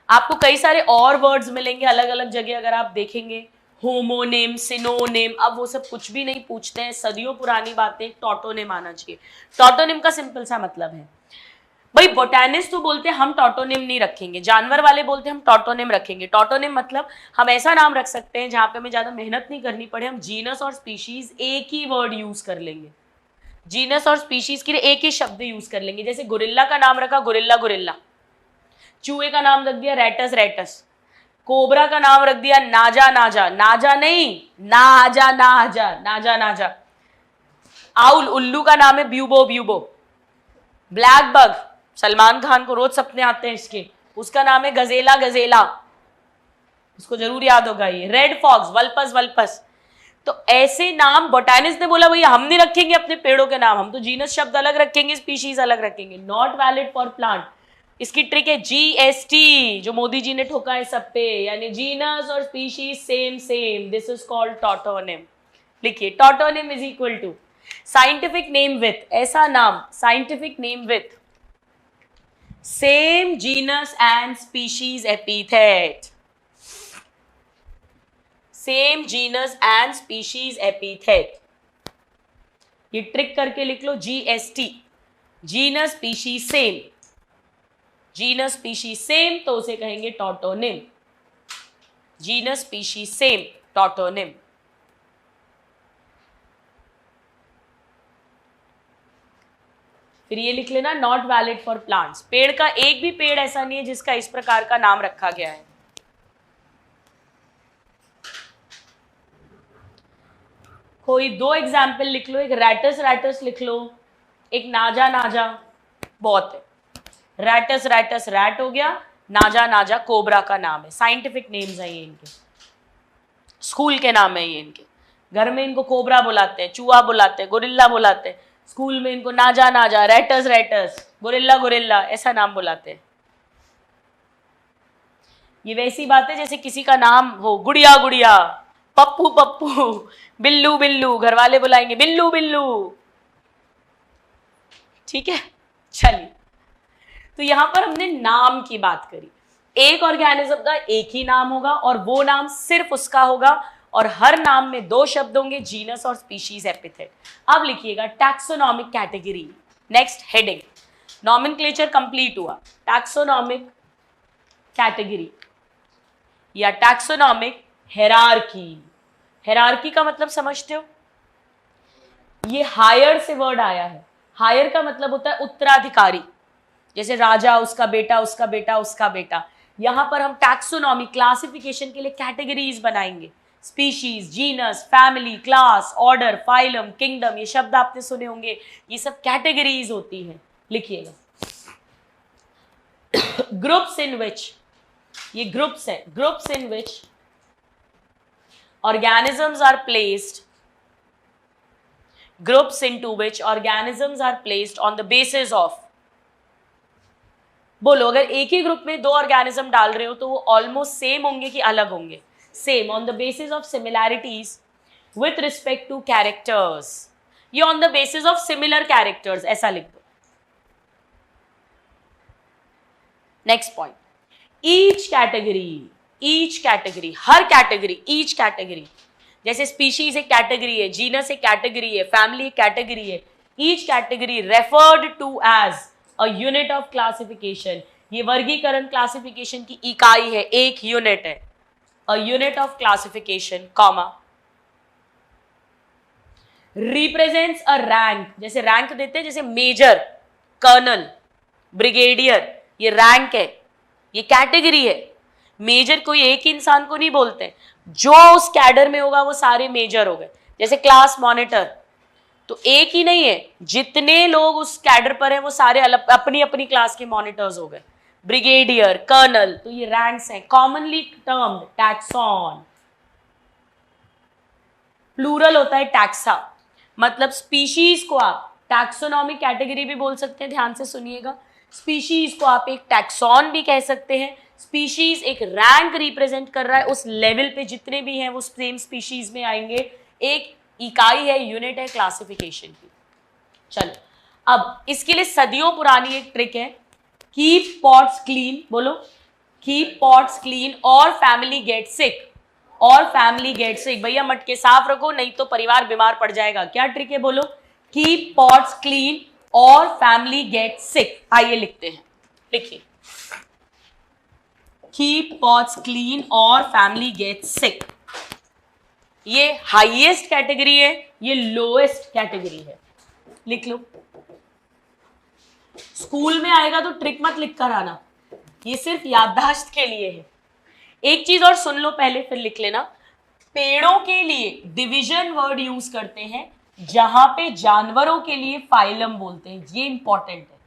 आपको कई सारे और वर्ड्स मिलेंगे अलग अलग जगह, अगर आप देखेंगे, होमोनेम, सिनोनेम, अब वो सब कुछ भी नहीं पूछते हैं, सदियों पुरानी बातें, टॉटोनिम आना चाहिए। टॉटोनिम का सिंपल सा मतलब है, भाई बोटैनिस्ट तो बोलते हैं हम टॉटोनिम नहीं रखेंगे, जानवर वाले बोलते हैं हम टॉटोनिम रखेंगे। टॉटोनिम मतलब हम ऐसा नाम रख सकते हैं जहां पे हमें ज्यादा मेहनत नहीं करनी पड़े, हम जीनस और स्पीशीज एक ही वर्ड यूज कर लेंगे, जीनस और स्पीशीज के लिए एक ही शब्द यूज कर लेंगे। जैसे गुरिल्ला का नाम रखा गुरिल्ला गुरिल्ला, चूहे का नाम रख दिया रेटस रेटस, कोबरा का नाम रख दिया नाजा नाजा, नाजा नहीं नाजा नाजा नाजा नाजा। आउल, उल्लू का नाम है bubo bubo. Black bug, Salman Khan को रोज सपने आते हैं इसके, उसका नाम है गजेला गजेला, उसको जरूर याद होगा ये। Red fox, Vulpes vulpes. तो ऐसे नाम बोटैनिस्ट ने बोला भैया हम नहीं रखेंगे अपने पेड़ों के नाम, हम तो जीनस शब्द अलग रखेंगे, स्पीशीज अलग रखेंगे। Not valid for plant. इसकी ट्रिक है GST, जो मोदी जी ने ठोका है सब पे, यानी जीनस और species same same, this is called tautonym. लिखिए, tautonym is equal to scientific name with, ऐसा नाम scientific name with same genus and species epithet, same genus and species epithet. ये ट्रिक करके लिख लो, GST, genus species same, genus species same तो उसे कहेंगे tautonym, genus species same, tautonym. फिर ये लिख लेना, नॉट वैलिड फॉर प्लांट्स, पेड़ का एक भी पेड़ ऐसा नहीं है जिसका इस प्रकार का नाम रखा गया है। कोई 2 एग्जाम्पल लिख लो, एक रैटस रैटस लिख लो, एक नाजा नाजा, बहुत है। रैटस रैटस रैट हो गया, नाजा नाजा कोबरा का नाम है, साइंटिफिक नेम्स हैं ये इनके, स्कूल के नाम है ये इनके। घर में इनको कोबरा बुलाते हैं, चूहा बुलाते हैं, गोरिल्ला बुलाते हैं, स्कूल में इनको नाजा नाजा, रैटस रैटस, गोरिल्ला गोरिल्ला, ऐसा नाम बुलाते हैं। ये वैसी बात है जैसे किसी का नाम हो गुड़िया गुड़िया, पप्पू पप्पू, बिल्लू बिल्लू, घर वाले बुलाएंगे बिल्लू बिल्लू, ठीक है। चलिए, तो यहां पर हमने नाम की बात करी। एक ऑर्गेनिज्म का एक ही नाम होगा और वो नाम सिर्फ उसका होगा और हर नाम में दो शब्द होंगे, जीनस और स्पीशीज, एपिथेट। अब लिखिएगा taxonomic category. Next heading, nomenclature complete हुआ। टैक्सोनॉमिक कैटेगरी या टैक्सोनॉमिक हेरारकी। हेरारकी का मतलब समझते हो? ये हायर से वर्ड आया है। हायर का मतलब होता है उत्तराधिकारी, जैसे राजा, उसका बेटा, उसका बेटा, उसका बेटा। यहां पर हम टैक्सोनॉमी, क्लासिफिकेशन के लिए कैटेगरीज बनाएंगे। Species, genus, family, class, order, phylum, kingdom, ये शब्द आपने सुने होंगे, ये सब कैटेगरीज होती हैं। लिखिएगा ग्रुप्स इन विच, ये ग्रुप्स है, groups in which organisms are placed, groups into which organisms are placed on the basis of, बोलो अगर एक ही ग्रुप में दो ऑर्गेनिज्म डाल रहे हो तो वो ऑलमोस्ट सेम होंगे कि अलग होंगे? Same, on the basis of similarities with respect to characters, ये on the basis of similar characters, ऐसा लिख दो। नेक्स्ट पॉइंट, ईच कैटेगरी, हर कैटेगरी, ईच कैटेगरी, जैसे स्पीशीज एक कैटेगरी है, जीनस एक कैटेगरी है, फैमिली एक कैटेगरी है, each category referred to as a unit of classification, ये वर्गीकरण क्लासिफिकेशन की इकाई है, एक यूनिट है, a unit of classification, comma, represents a rank, जैसे रैंक देते हैं, जैसे मेजर, कर्नल, ब्रिगेडियर, ये रैंक है, ये कैटेगरी है। मेजर कोई एक इंसान को नहीं बोलते, जो उस कैडर में होगा वो सारे मेजर हो गए। जैसे क्लास मॉनिटर, तो एक ही नहीं है, जितने लोग उस कैडर पर हैं वो सारे अलग अपनी अपनी क्लास के मॉनिटर्स हो गए। ब्रिगेडियर, कर्नल, तो ये रैंक्स हैं, कॉमनली टर्म्ड टैक्सॉन। प्लूरल होता है टैक्सा, मतलब स्पीशीज को आप टैक्सोनॉमिक कैटेगरी भी बोल सकते हैं, ध्यान से सुनिएगा। स्पीशीज को आप एक टैक्सॉन भी कह सकते हैं। स्पीशीज एक रैंक रिप्रेजेंट कर रहा है, उस लेवल पे जितने भी हैं वो सेम स्पीशीज में आएंगे। एक इकाई है, यूनिट है क्लासिफिकेशन की। चलो, अब इसके लिए सदियों पुरानी एक ट्रिक है, कीप पॉट्स क्लीन, बोलो कीप पॉट्स क्लीन और फैमिली गेट सिक, और फैमिली गेट सिक, भैया मटके साफ रखो नहीं तो परिवार बीमार पड़ जाएगा। क्या ट्रिक है, बोलो कीप पॉट्स क्लीन और फैमिली गेट सिक। आइए लिखते हैं, लिखिए कीप पॉट्स क्लीन और फैमिली गेट सिक। ये हाईएस्ट कैटेगरी है, ये लोएस्ट कैटेगरी है, लिख लो। स्कूल में आएगा तो ट्रिक मत लिख कर आना, ये सिर्फ याददाश्त के लिए है। एक चीज और सुन लो पहले, फिर लिख लेना। पेड़ों के लिए डिवीजन वर्ड यूज करते हैं, जहां पे जानवरों के लिए फाइलम बोलते हैं, ये इंपॉर्टेंट है।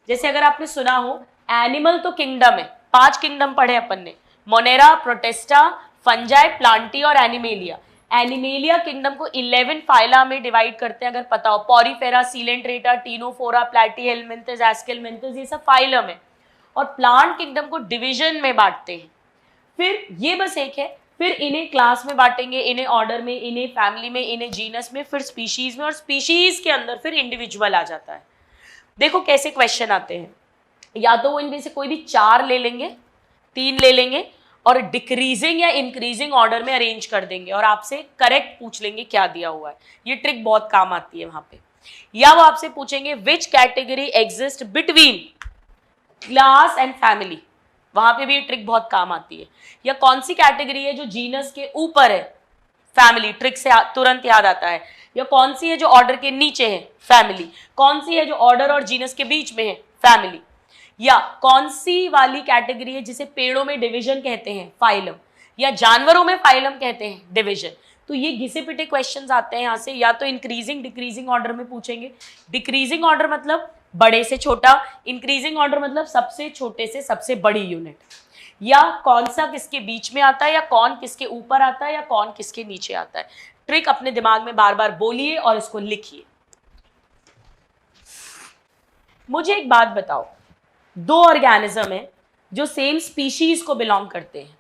जैसे अगर आपने सुना हो एनिमल तो किंगडम है, 5 किंगडम पढ़े अपन ने, मोनेरा, प्रोटेस्टा, फंजाई, प्लांटी और एनिमेलिया। एनिमेलिया किंगडम को 11 फाइला में डिवाइड करते हैं, अगर पता हो, पॉरीफेरा, सीलेंट्रेटा, टीनोफोरा, प्लैटीहेलमिंथस, एस्केलमिंथस, ये सब फाइलम है। और प्लांट किंगडम को डिवीजन में बांटते हैं। फिर ये बस एक है, फिर इन्हें क्लास में बांटेंगे, इन्हें ऑर्डर में, इन्हें फैमिली में, इन्हें जीनस में, फिर स्पीशीज में, और स्पीशीज के अंदर फिर इंडिविजुअल आ जाता है। देखो कैसे क्वेश्चन आते हैं, या तो वो इनमें से कोई भी 4 ले लेंगे, 3 ले लेंगे और डिक्रीजिंग या इंक्रीजिंग ऑर्डर में अरेंज कर देंगे और आपसे करेक्ट पूछ लेंगे क्या दिया हुआ है। ये ट्रिक बहुत काम आती है वहां पे। या वो आपसे पूछेंगे which category exist between class and family, वहां पे भी ये ट्रिक बहुत काम आती है। या कौन सी कैटेगरी है जो जीनस के ऊपर है, फैमिली, ट्रिक से तुरंत याद आता है। या कौन सी है जो ऑर्डर के नीचे है, फैमिली। कौन सी है जो ऑर्डर और जीनस के बीच में है, फैमिली। या कौन सी वाली कैटेगरी है जिसे पेड़ों में डिवीजन कहते हैं, फाइलम, या जानवरों में फाइलम कहते हैं, डिवीजन। तो ये घिसे पिटे क्वेश्चंस आते हैं यहाँ से। या तो इंक्रीजिंग डिक्रीजिंग ऑर्डर में पूछेंगे, डिक्रीजिंग ऑर्डर मतलब बड़े से छोटा, इंक्रीजिंग ऑर्डर मतलब सबसे छोटे से सबसे बड़ी यूनिट। या कौन सा किसके बीच में आता है, या कौन किसके ऊपर आता है, या कौन किसके नीचे आता है। ट्रिक अपने दिमाग में बार बार बोलिए और इसको लिखिए। मुझे एक बात बताओ, 2 ऑर्गेनिज्म है जो सेम स्पीशीज को बिलोंग करते हैं,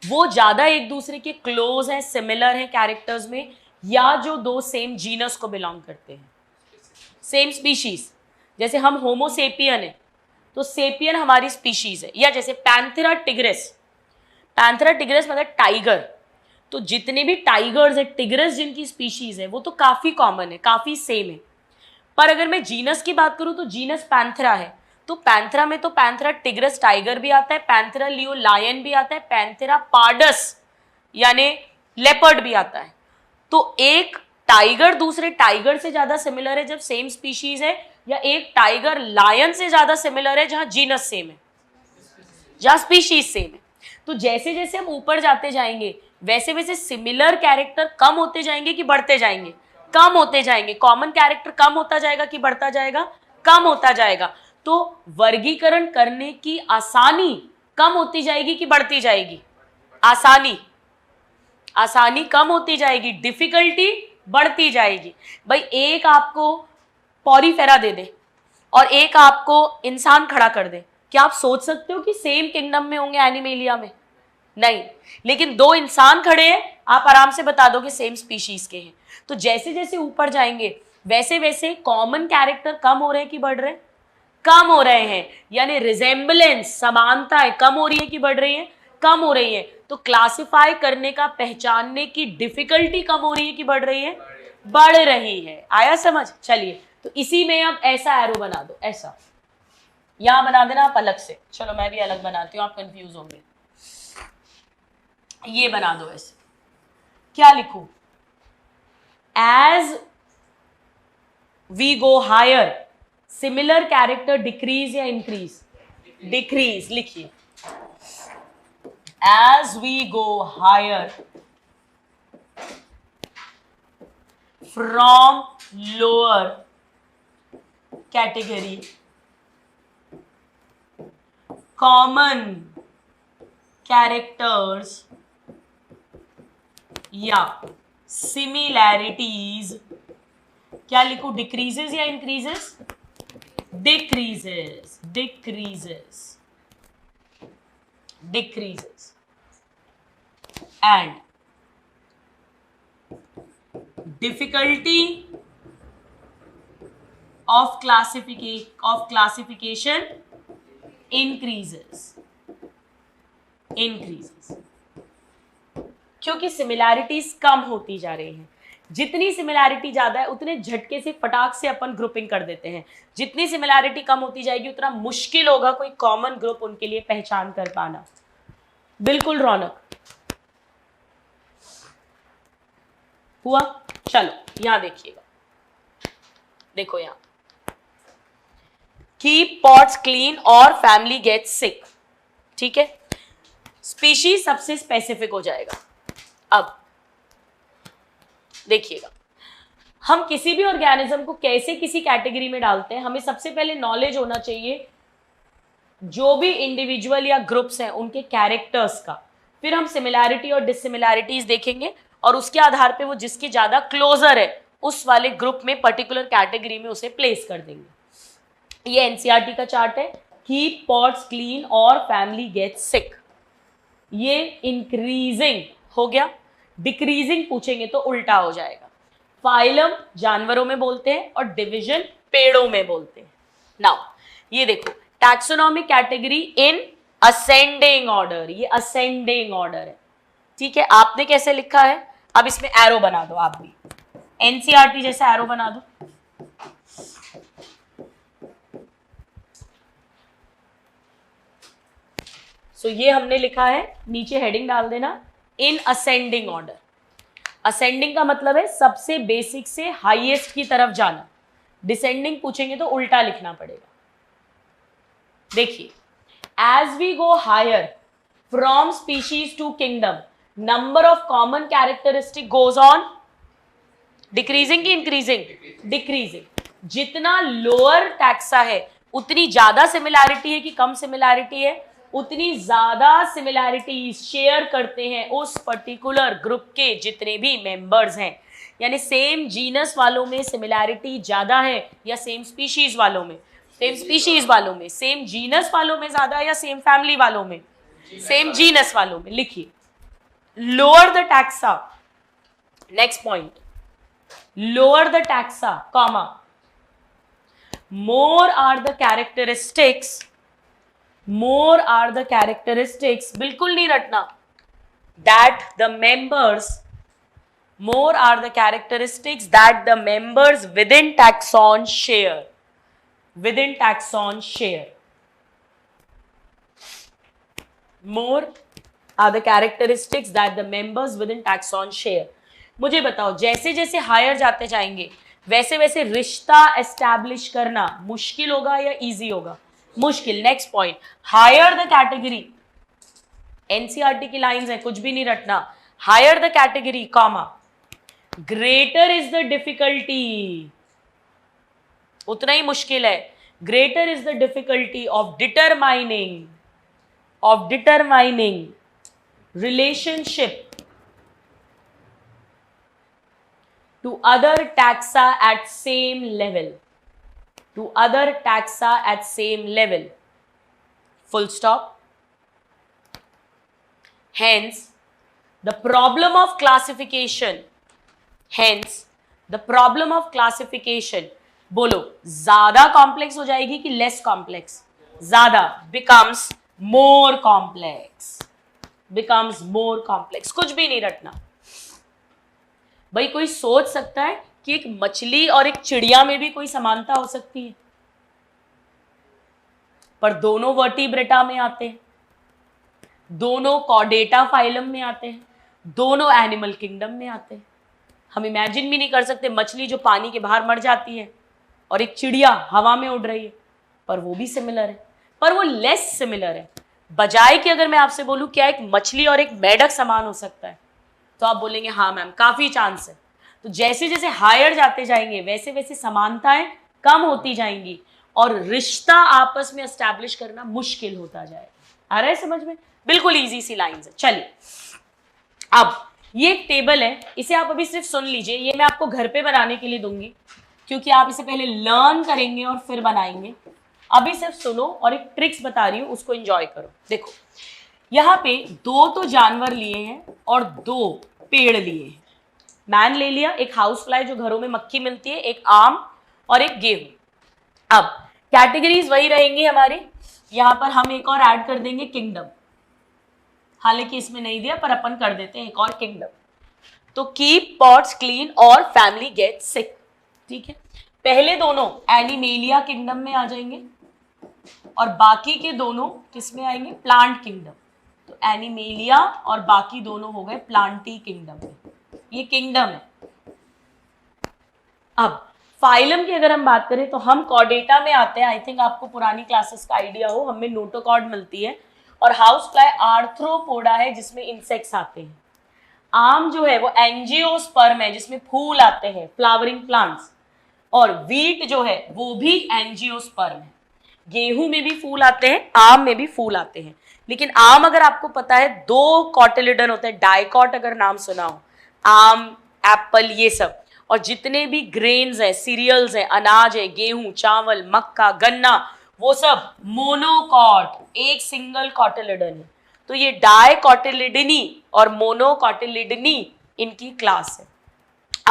वो ज्यादा एक दूसरे के क्लोज हैं, सिमिलर हैं कैरेक्टर्स में, या जो 2 सेम जीनस को बिलोंग करते हैं, सेम स्पीशीज। जैसे हम होमोसेपियन है, तो सेपियन हमारी स्पीशीज है। या जैसे पैंथेरा टिग्रिस, पैंथेरा टिग्रिस मतलब टाइगर, तो जितने भी टाइगर्स है, टिग्रिस जिनकी स्पीशीज है वो तो काफी कॉमन है, काफी सेम है। पर अगर मैं जीनस की बात करूं तो जीनस पैंथेरा है, तो पैंथेरा में तो पैंथेरा टिग्रिस टाइगर भी आता है, पैंथेरा लियो लायन भी आता है, पैंथेरा पार्डस यानी लेपर्ड भी आता है। तो एक टाइगर दूसरे टाइगर से ज्यादा सिमिलर है जब सेम स्पीशीज है, या एक टाइगर लायन से ज्यादा सिमिलर है जहां जीनस सेम है, जहां स्पीशीज सेम है। तो जैसे जैसे हम ऊपर जाते जाएंगे वैसे वैसे सिमिलर कैरेक्टर कम होते जाएंगे कि बढ़ते जाएंगे? कम होते जाएंगे। कॉमन कैरेक्टर कम होता जाएगा कि बढ़ता जाएगा? कम होता जाएगा। तो वर्गीकरण करने की आसानी कम होती जाएगी कि बढ़ती जाएगी? आसानी, आसानी कम होती जाएगी, डिफिकल्टी बढ़ती जाएगी। भाई एक आपको पॉरीफेरा दे दे और एक आपको इंसान खड़ा कर दे, क्या आप सोच सकते हो कि सेम किंगडम में होंगे एनिमेलिया में? नहीं। लेकिन दो इंसान खड़े हैं, आप आराम से बता दोगे सेम स्पीशीज के हैं। तो जैसे जैसे ऊपर जाएंगे वैसे वैसे कॉमन कैरेक्टर कम हो रहे हैं कि बढ़ रहे हैं? कम हो रहे हैं। यानी रिजेम्बलेंस, समानताएं कम हो रही है कि बढ़ रही है? कम हो रही है। तो क्लासिफाई करने का, पहचानने की डिफिकल्टी कम हो रही है कि बढ़ रही है? बढ़ रही है। आया समझ? चलिए, तो इसी में अब ऐसा एरो बना दो, ऐसा यहां बना देना आप अलग से। चलो मैं भी अलग बनाती हूँ, आप कंफ्यूज होंगे। ये बना दो ऐसे। क्या लिखूं? As we go higher similar character decrease या इंक्रीज? डिक्रीज लिखिए। As we go higher from lower category common characters या सिमिलैरिटीज, क्या लिखूं? डिक्रीजेस या increases? Decreases, decreases, decreases and difficulty of classification increases, increases. क्योंकि सिमिलैरिटीज कम होती जा रही हैं। जितनी सिमिलैरिटी ज्यादा है उतने झटके से फटाक से अपन ग्रुपिंग कर देते हैं। जितनी सिमिलैरिटी कम होती जाएगी उतना मुश्किल होगा कोई कॉमन ग्रुप उनके लिए पहचान कर पाना। बिल्कुल रौनक हुआ? चलो यहां देखिएगा, देखो यहां, कीप पॉट्स क्लीन और फैमिली गेट्स सिक। ठीक है, स्पीशीज सबसे स्पेसिफिक हो जाएगा। अब देखिएगा, हम किसी भी ऑर्गेनिज्म को कैसे किसी कैटेगरी में डालते हैं, हमें सबसे पहले नॉलेज होना चाहिए जो भी इंडिविजुअल या ग्रुप्स हैं उनके कैरेक्टर्स का। फिर हम सिमिलैरिटी और डिससिमिलैरिटीज देखेंगे और उसके आधार पे वो जिसके ज्यादा क्लोजर है उस वाले ग्रुप में, पर्टिकुलर कैटेगरी में उसे प्लेस कर देंगे। ये एनसीईआरटी का चार्ट है। कीप पॉट्स क्लीन और फैमिली गेट्स सिक, ये इंक्रीजिंग हो गया। डिक्रीजिंग पूछेंगे तो उल्टा हो जाएगा। फाइलम जानवरों में बोलते हैं और डिवीजन पेड़ों में बोलते हैं। नाउ ये देखो, taxonomic category in ascending order, ये असेंडिंग ऑर्डर है। ठीक है, आपने कैसे लिखा है? अब इसमें एरो बना दो, आप भी एनसीईआरटी जैसा एरो बना दो। सो ये हमने लिखा है, नीचे हेडिंग डाल देना, इन असेंडिंग ऑर्डर। असेंडिंग का मतलब है सबसे बेसिक से हाईएस्ट की तरफ जाना। डिसेंडिंग पूछेंगे तो उल्टा लिखना पड़ेगा। देखिए, as we go higher from species to kingdom, number of common characteristic goes on decreasing की इंक्रीजिंग? डिक्रीजिंग। जितना लोअर टैक्सा है उतनी ज्यादा सिमिलैरिटी है कि कम सिमिलैरिटी है? उतनी ज्यादा सिमिलैरिटी शेयर करते हैं उस पर्टिकुलर ग्रुप के जितने भी मेंबर्स हैं। यानी सेम जीनस वालों में सिमिलैरिटी ज्यादा है या सेम स्पीशीज वालों में? सेम स्पीशीज वालों में। सेम जीनस वालों में ज्यादा या सेम फैमिली वालों में? सेम जीनस वालों में। लिखिए, lower the taxa, next point, lower the taxa, comma, more are the characteristics more are the characteristics, बिल्कुल नहीं रटना, that the members, more are the characteristics that the members within taxon share, within taxon share, more are the characteristics that the members within taxon share. मुझे बताओ, जैसे जैसे higher जाते जाएंगे वैसे वैसे रिश्ता एस्टैब्लिश करना मुश्किल होगा या इजी होगा? मुश्किल। Next point, higher the category, NCERT की लाइंस है, कुछ भी नहीं रटना, higher the category comma, greater is the difficulty, उतना ही मुश्किल है, greater is the difficulty of determining relationship to other taxa at same level, to other taxa at same level, full stop. Hence the problem of classification, hence the problem of classification, बोलो ज्यादा complex हो जाएगी कि less complex? ज्यादा, becomes more complex, becomes more complex। कुछ भी नहीं रटना भाई। कोई सोच सकता है कि एक मछली और एक चिड़िया में भी कोई समानता हो सकती है? पर दोनों वर्टिब्रेटा में आते हैं, दोनों कॉर्डेटा फाइलम में आते हैं, दोनों एनिमल किंगडम में आते हैं। हम इमेजिन भी नहीं कर सकते मछली जो पानी के बाहर मर जाती है और एक चिड़िया हवा में उड़ रही है, पर वो भी सिमिलर है, पर वो लेस सिमिलर है। बजाय कि अगर मैं आपसे बोलूं क्या एक मछली और एक मेढक समान हो सकता है, तो आप बोलेंगे हाँ मैम काफी चांस है। तो जैसे जैसे हायर जाते जाएंगे वैसे वैसे समानताएं कम होती जाएंगी और रिश्ता आपस में एस्टैब्लिश करना मुश्किल होता जाएगा। आ रहा है समझ में? बिल्कुल इजी सी लाइंस है। चलिए, अब ये एक टेबल है, इसे आप अभी सिर्फ सुन लीजिए, ये मैं आपको घर पे बनाने के लिए दूंगी क्योंकि आप इसे पहले लर्न करेंगे और फिर बनाएंगे। अभी सिर्फ सुनो और एक ट्रिक्स बता रही हूं, उसको एंजॉय करो। देखो यहाँ पे दो तो जानवर लिए हैं और दो पेड़ लिए हैं। मैन ले लिया, एक हाउस फ्लाई जो घरों में मक्खी मिलती है, एक आम और एक गेहूं। अब कैटेगरीज वही रहेंगी हमारी, यहां पर हम एक और ऐड कर देंगे किंगडम, हालांकि इसमें नहीं दिया पर अपन कर देते हैं एक और किंगडम। तो कीप पॉट्स क्लीन और फैमिली गेट सिक, ठीक है। पहले दोनों एनिमेलिया किंगडम में आ जाएंगे और बाकी के दोनों किस में आएंगे? Plant kingdom. तो एनिमेलिया और बाकी दोनों हो गए प्लांटी किंगडम में। ये किंगडम है। अब फाइलम की अगर हम बात करें तो हम कॉर्डेटा में आते हैं। आई थिंक आपको पुरानी क्लासेस का आइडिया हो, हमें नोटोकॉर्ड मिलती है और हाउस फ्लाई आर्थ्रोपोडा है जिसमें इंसेक्ट्स आते हैं। आम जो है वो एंजियोस्पर्म है जिसमें फूल आते हैं, फ्लावरिंग प्लांट्स। और वीट जो है वो भी एंजियोस्पर्म है। गेहूं में भी फूल आते हैं, आम में भी फूल आते हैं। लेकिन आम अगर आपको पता है दो कॉटिलिडन होते हैं, डाइकॉट अगर नाम सुना हो, आम, एप्पल, ये सब। और जितने भी ग्रेन्स हैं, सीरियल्स हैं, अनाज है, गेहूं, चावल, मक्का, गन्ना, वो सब मोनोकॉट, एक सिंगल कॉटिलिडन है। तो ये डाइकॉटिलिडनी और मोनोकॉटिलिडनी इनकी क्लास है।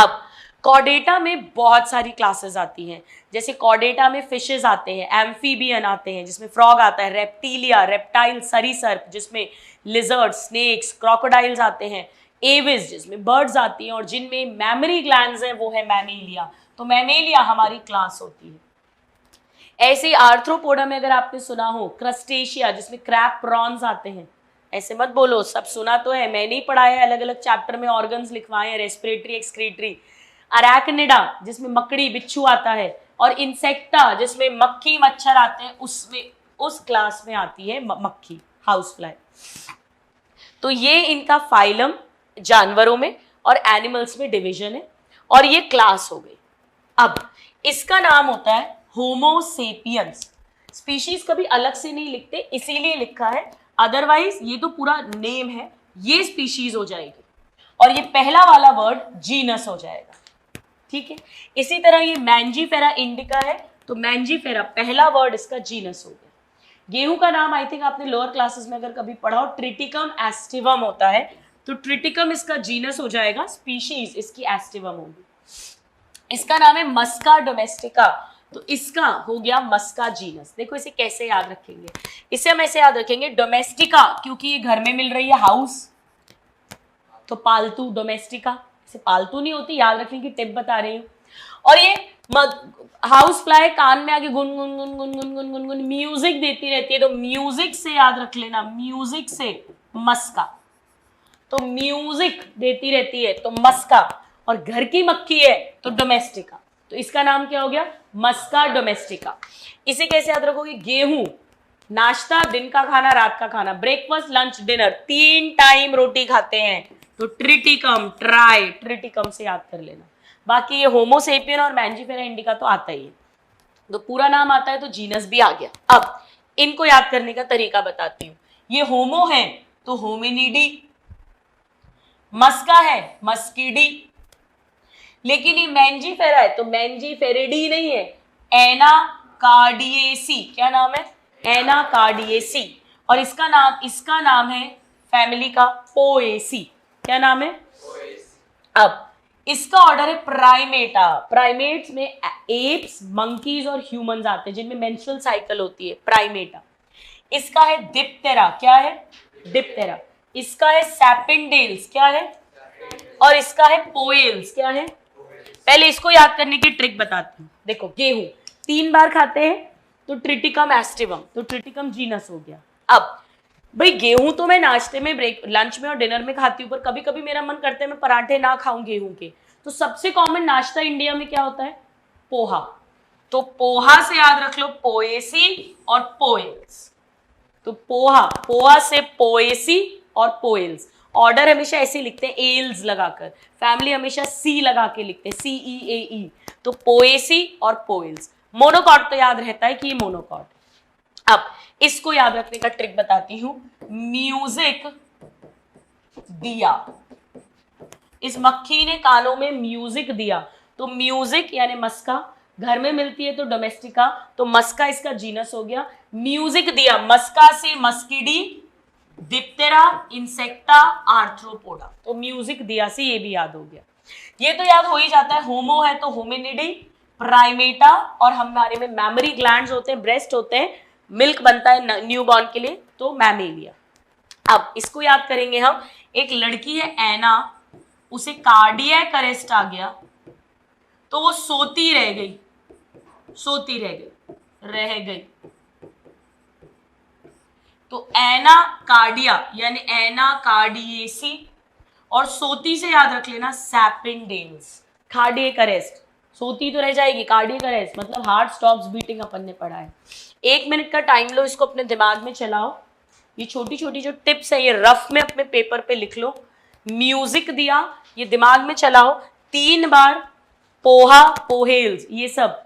अब कॉर्डेटा में बहुत सारी क्लासेस आती हैं, जैसे कॉर्डेटा में फिशेस आते हैं, एम्फीबियन आते हैं जिसमें फ्रॉग आता है, रेप्टीलिया, रेप्टाइल, सरीसर्प जिसमें लिजर्ड, स्नेक्स, क्रोकोडाइल्स आते हैं, एविस जिसमें बर्ड्स आती हैं, और जिनमें मैमरी ग्लैंड्स हैं वो है मैमेलिया। तो मैमेलिया हमारी क्लास होती है। ऐसे ही आर्थ्रोपोडा में अगर आपने सुना हो क्रस्टेशिया जिसमें क्रैब, प्रॉन्स आते हैं। ऐसे मत बोलो, सब सुना तो है, मैंने ही पढ़ा है, अलग अलग चैप्टर में ऑर्गन्स लिखवाए हैं, रेस्पिरेटरी, एक्सक्रीटरी। अरैक्निडा जिसमें मकड़ी, बिच्छू आता है, और इंसेक्टा जिसमें मक्खी, मच्छर आते हैं, उसमें उस क्लास में आती है मक्खी, हाउस फ्लाई। तो ये इनका फाइलम जानवरों में और एनिमल्स में डिवीजन है और ये क्लास हो गई। अब इसका नाम होता है होमोसेपियंस। स्पीशीज कभी अलग से नहीं लिखते, इसीलिए लिखा है, अदरवाइज ये तो पूरा नेम है, ये स्पीशीज हो जाएगी और ये पहला वाला वर्ड जीनस हो जाएगा, ठीक है। इसी तरह ये मैंजीफेरा इंडिका है, तो मैंजीफेरा पहला वर्ड इसका जीनस हो गया। गेहूं का नाम आई थिंक आपने लोअर क्लासेस में अगर कभी पढ़ा हो, ट्रिटिकम एस्टिवम होता है, तो ट्रिटिकम इसका जीनस हो जाएगा, स्पीशीज इसकी एस्टिवम होगी। इसका नाम है मस्का डोमेस्टिका। तो इसका हो गया मस्का जीनस। देखो इसे कैसे याद रखेंगे, इसे हम ऐसे याद रखेंगे डोमेस्टिका, क्योंकि ये घर में मिल रही है, हाउस, तो पालतू डोमेस्टिका, इसे पालतू नहीं होती, याद रखने की टिप बता रही हूँ। और ये हाउस फ्लाई कान में आके गुन गुन गुन गुन गुन गुन गुन गुन म्यूजिक देती रहती है, तो म्यूजिक से याद रख लेना, म्यूजिक से मस्का, तो म्यूजिक देती रहती है तो मस्का, और घर की मक्खी है तो डोमेस्टिका, तो इसका नाम क्या हो गया, मस्का डोमेस्टिका। इसे कैसे याद रखोगे, गेहूं, नाश्ता, दिन का खाना, रात का खाना, ब्रेकफास्ट, लंच, डिनर, 3 टाइम रोटी खाते हैं, तो ट्रिटिकम, ट्रिटिकम से याद कर लेना। बाकी ये होमोसेपियन और मैंजीफेरा इंडिका तो आता ही है, तो पूरा नाम आता है तो जीनस भी आ गया। अब इनको याद करने का तरीका बताती हूँ। ये होमो है तो होमिनिडी, मस्का है मस्किडी, लेकिन ये मैंजीफेरा है तो मैंजीफेरिडी नहीं है, एनाकार्डियेसी। क्या नाम है, एनाकार्डियेसी। और इसका नाम है फैमिली का पोएसी। क्या नाम है, अब इसका ऑर्डर है प्राइमेटा। प्राइमेट्स में एप्स, मंकीज और ह्यूमंस आते हैं जिनमें मेंस्ट्रुअल साइकिल होती है, प्राइमेटा। इसका है डिप्टेरा। क्या है, डिप्टेरा। इसका है सैपिंडेल्स। क्या है, और इसका है पोएल्स। क्या है, पहले इसको याद करने की ट्रिक बताती हूँ। देखो गेहूं 3 बार खाते हैं तो ट्रिटिकम एस्टिवम, तो ट्रिटिकम जीनस हो गया। अब भाई गेहूं तो मैं नाश्ते में, लंच में और डिनर में खाती हूँ, पर कभी कभी मेरा मन करता है मैं पराठे ना खाऊं गेहूं के, तो सबसे कॉमन नाश्ता इंडिया में क्या होता है, पोहा, तो पोहा से याद रख लो पोएसी और पोएल्स। तो पोहा से पोएसी और पोएल्स। ऑर्डर हमेशा ऐसे लिखते हैं एल्स लगाकर, फैमिली हमेशा सी लगा के लिखते हैं, CEAE, तो पोएसी और पोएल्स। मोनोकॉट तो याद रहता है कि ये मोनोकॉट। अब इसको याद रखने का ट्रिक बताती हूं, म्यूजिक दिया, इस मक्खी ने कानों में म्यूजिक दिया, तो म्यूजिक यानी मस्का, घर में मिलती है तो डोमेस्टिका, तो मस्का इसका जीनस हो गया। म्यूजिक दिया, मस्का से मस्किडी, डिप्टेरा, इंसेक्टा, आर्थ्रोपोडा, तो म्यूजिक दिया से ये भी याद हो गया। ये तो याद हो ही जाता है, होमो है तो होमिनिडी, प्राइमेटा, और हमारे में मैमरी ग्लैंड्स होते हैं, ब्रेस्ट होते हैं, मिल्क बनता है न्यूबॉर्न के लिए, तो मैमेलिया। अब इसको याद करेंगे हम, एक लड़की है एना, उसे कार्डियक अरेस्ट आ गया तो वो सोती रह गई, रह गई, तो एना कार्डिया यानी एना कार्डियेसी, और सोती से याद रख लेना सैपिंडेल्स। कार्डियक अरेस्ट, सोती तो रह जाएगी, कार्डियक अरेस्ट मतलब हार्ट स्टॉप्स बीटिंग, अपन ने पढ़ा है। 1 मिनट का टाइम लो, इसको अपने दिमाग में चलाओ, ये छोटी छोटी जो टिप्स है ये रफ में अपने पेपर पे लिख लो। म्यूजिक दिया, ये दिमाग में चलाओ, 3 बार पोहा, पोहेल्स, ये सब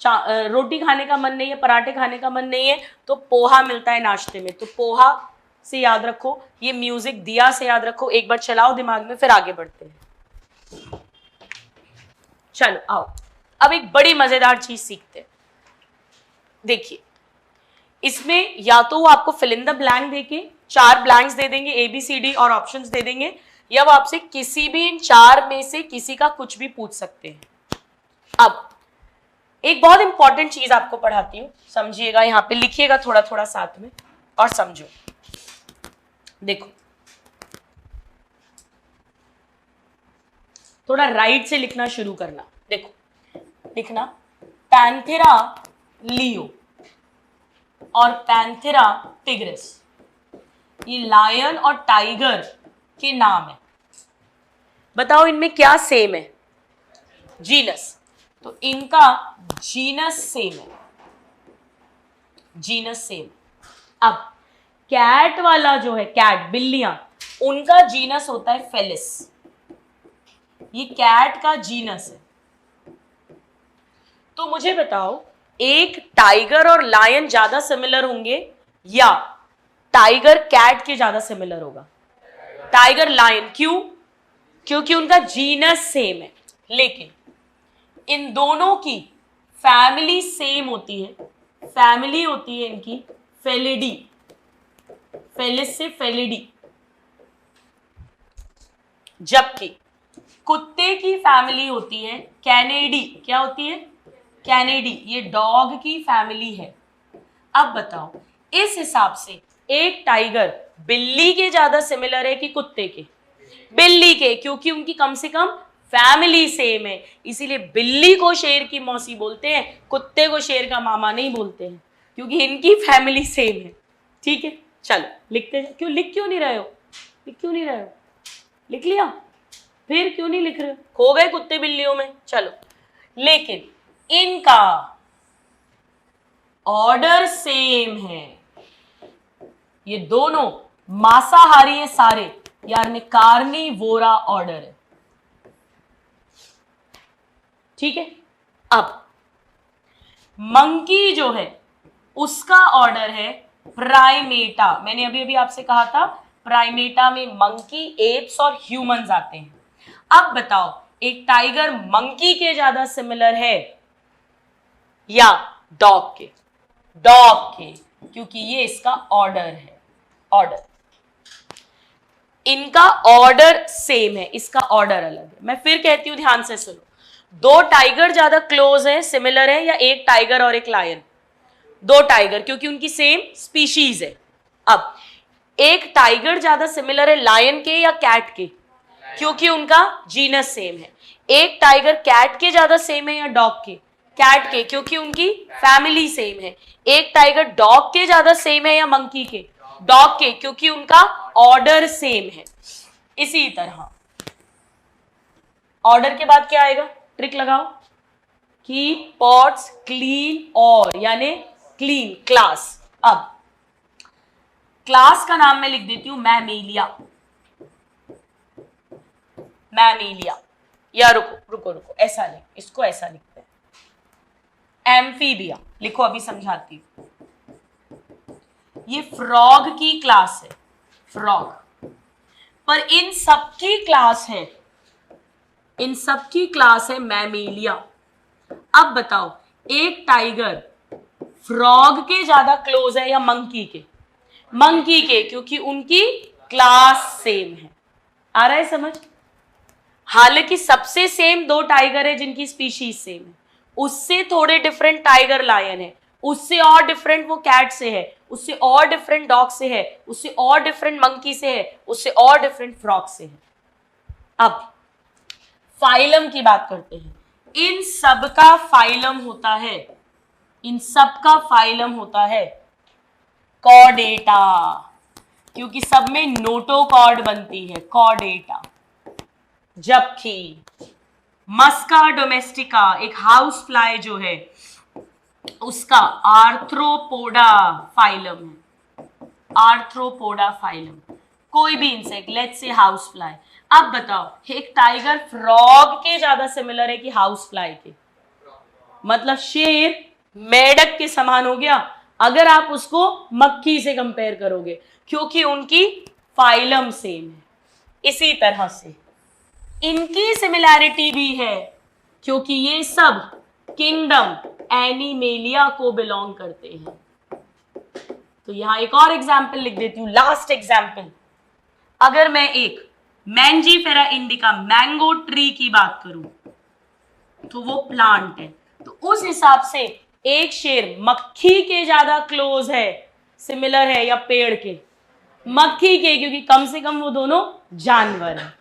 रोटी खाने का मन नहीं है, पराठे खाने का मन नहीं है, तो पोहा मिलता है नाश्ते में, तो पोहा से याद रखो, ये म्यूजिक दिया से याद रखो, एक बार चलाओ दिमाग में, फिर आगे बढ़ते हैं। चलो आओ, अब एक बड़ी मजेदार चीज सीखते हैं। देखिए इसमें या तो वो आपको फिल इन द ब्लैंक देके 4 ब्लैंक्स दे देंगे, ABCD और ऑप्शंस दे देंगे, या वो आपसे किसी भी इन 4 में से किसी का कुछ भी पूछ सकते हैं। अब एक बहुत इंपॉर्टेंट चीज आपको पढ़ाती हूँ, समझिएगा, यहां पे लिखिएगा थोड़ा थोड़ा साथ में और समझो। देखो थोड़ा राइट से लिखना शुरू करना। देखो लिखना पैंथेरा लियो और पैंथेरा टिग्रिस, ये लायन और टाइगर के नाम है। बताओ इनमें क्या सेम है, जीनस, तो इनका जीनस सेम है, जीनस सेम। अब कैट वाला जो है, कैट बिल्लियां, उनका जीनस होता है फेलिस, ये कैट का जीनस है। तो मुझे बताओ एक टाइगर और लायन ज्यादा सिमिलर होंगे या टाइगर कैट के ज्यादा सिमिलर होगा? टाइगर लायन, क्यों? क्योंकि उनका जीनस सेम है, लेकिन इन दोनों की फैमिली सेम होती है, फैमिली होती है इनकी फेलिडी, फेलिस से फेलिडी। जबकि कुत्ते की फैमिली होती है कैनेडी, क्या होती है? कैनेडी, ये डॉग की फैमिली है। अब बताओ इस हिसाब से एक टाइगर बिल्ली के ज्यादा सिमिलर है कि कुत्ते के? बिल्ली के, क्योंकि उनकी कम से कम फैमिली सेम है, इसीलिए बिल्ली को शेर की मौसी बोलते हैं, कुत्ते को शेर का मामा नहीं बोलते हैं, क्योंकि इनकी फैमिली सेम है। ठीक है, चलो लिखते हैं। लिख क्यों नहीं रहे हो? लिख लिया, फिर क्यों नहीं लिख रहे हो? खो गए कुत्ते बिल्लियों में। चलो, लेकिन इनका ऑर्डर सेम है, ये दोनों मांसाहारी है सारे, यानी कार्निवोरा ऑर्डर है। ठीक है, अब मंकी जो है उसका ऑर्डर है प्राइमेटा। मैंने अभी अभी आपसे कहा था प्राइमेटा में मंकी, एप्स और ह्यूमंस आते हैं। अब बताओ एक टाइगर मंकी के ज्यादा सिमिलर है या डॉग के? डॉग के, क्योंकि ये इसका ऑर्डर है। ऑर्डर, इनका ऑर्डर सेम है, इसका ऑर्डर अलग है। मैं फिर कहती हूं, ध्यान से सुनो, दो टाइगर ज्यादा क्लोज है, सिमिलर है, या एक टाइगर और एक लायन? दो टाइगर, क्योंकि उनकी सेम स्पीशीज है। अब एक टाइगर ज्यादा सिमिलर है लायन के या कैट के? क्योंकि उनका जीनस सेम है। एक टाइगर कैट के ज्यादा सेम है या डॉग के? कैट के, क्योंकि उनकी फैमिली सेम है। एक टाइगर डॉग के ज्यादा सेम है या मंकी के? डॉग के, क्योंकि उनका ऑर्डर सेम है। इसी तरह ऑर्डर के बाद क्या आएगा? ट्रिक लगाओ, कीप पॉट्स क्लीन, और यानी क्लीन क्लास। अब क्लास का नाम मैं लिख देती हूं मैमेलिया। मैमेलिया, या रुको, ऐसा लिख, इसको ऐसा लिखते हैं। एम्फीबिया लिखो, अभी समझाती हूं। ये फ्रॉग की क्लास है, फ्रॉग, पर इन सबकी क्लास है मैमेलिया। अब बताओ एक टाइगर फ्रॉग के ज्यादा क्लोज है या मंकी के? मंकी के, क्योंकि उनकी क्लास सेम है। आ रहा है समझ? हालांकि सबसे सेम दो टाइगर है जिनकी स्पीशीज सेम है, उससे थोड़े डिफरेंट टाइगर लायन है, उससे और डिफरेंट वो कैट से है, उससे और डिफरेंट डॉग से है, उससे और डिफरेंट मंकी से है, उससे और डिफरेंट फ्रॉग से है। अब फाइलम की बात करते हैं। इन सबका फाइलम होता है कॉर्डेटा, क्योंकि सब में नोटोकॉर्ड बनती है, कॉर्डेटा। जबकि मस्का डोमेस्टिका, एक हाउस फ्लाई जो है, उसका आर्थ्रोपोडा फाइलम है। आर्थ्रोपोडा फाइलम, कोई भी insect, let's say house fly. अब बताओ एक टाइगर फ्रॉग के ज्यादा सिमिलर है कि हाउस फ्लाई के? मतलब शेर मेढक के समान हो गया अगर आप उसको मक्खी से कंपेयर करोगे, क्योंकि उनकी फाइलम सेम है। इसी तरह से इनकी सिमिलैरिटी भी है, क्योंकि ये सब किंगडम एनिमेलिया को बिलोंग करते हैं। तो यहां एक और एग्जाम्पल लिख देती हूं, लास्ट एग्जाम्पल। अगर मैं एक मैंजीफेरा इंडिका मैंगो ट्री की बात करूं तो वो प्लांट है, तो उस हिसाब से एक शेर मक्खी के ज्यादा क्लोज है, सिमिलर है, या पेड़ के? मक्खी के, क्योंकि कम से कम वो दोनों जानवर है।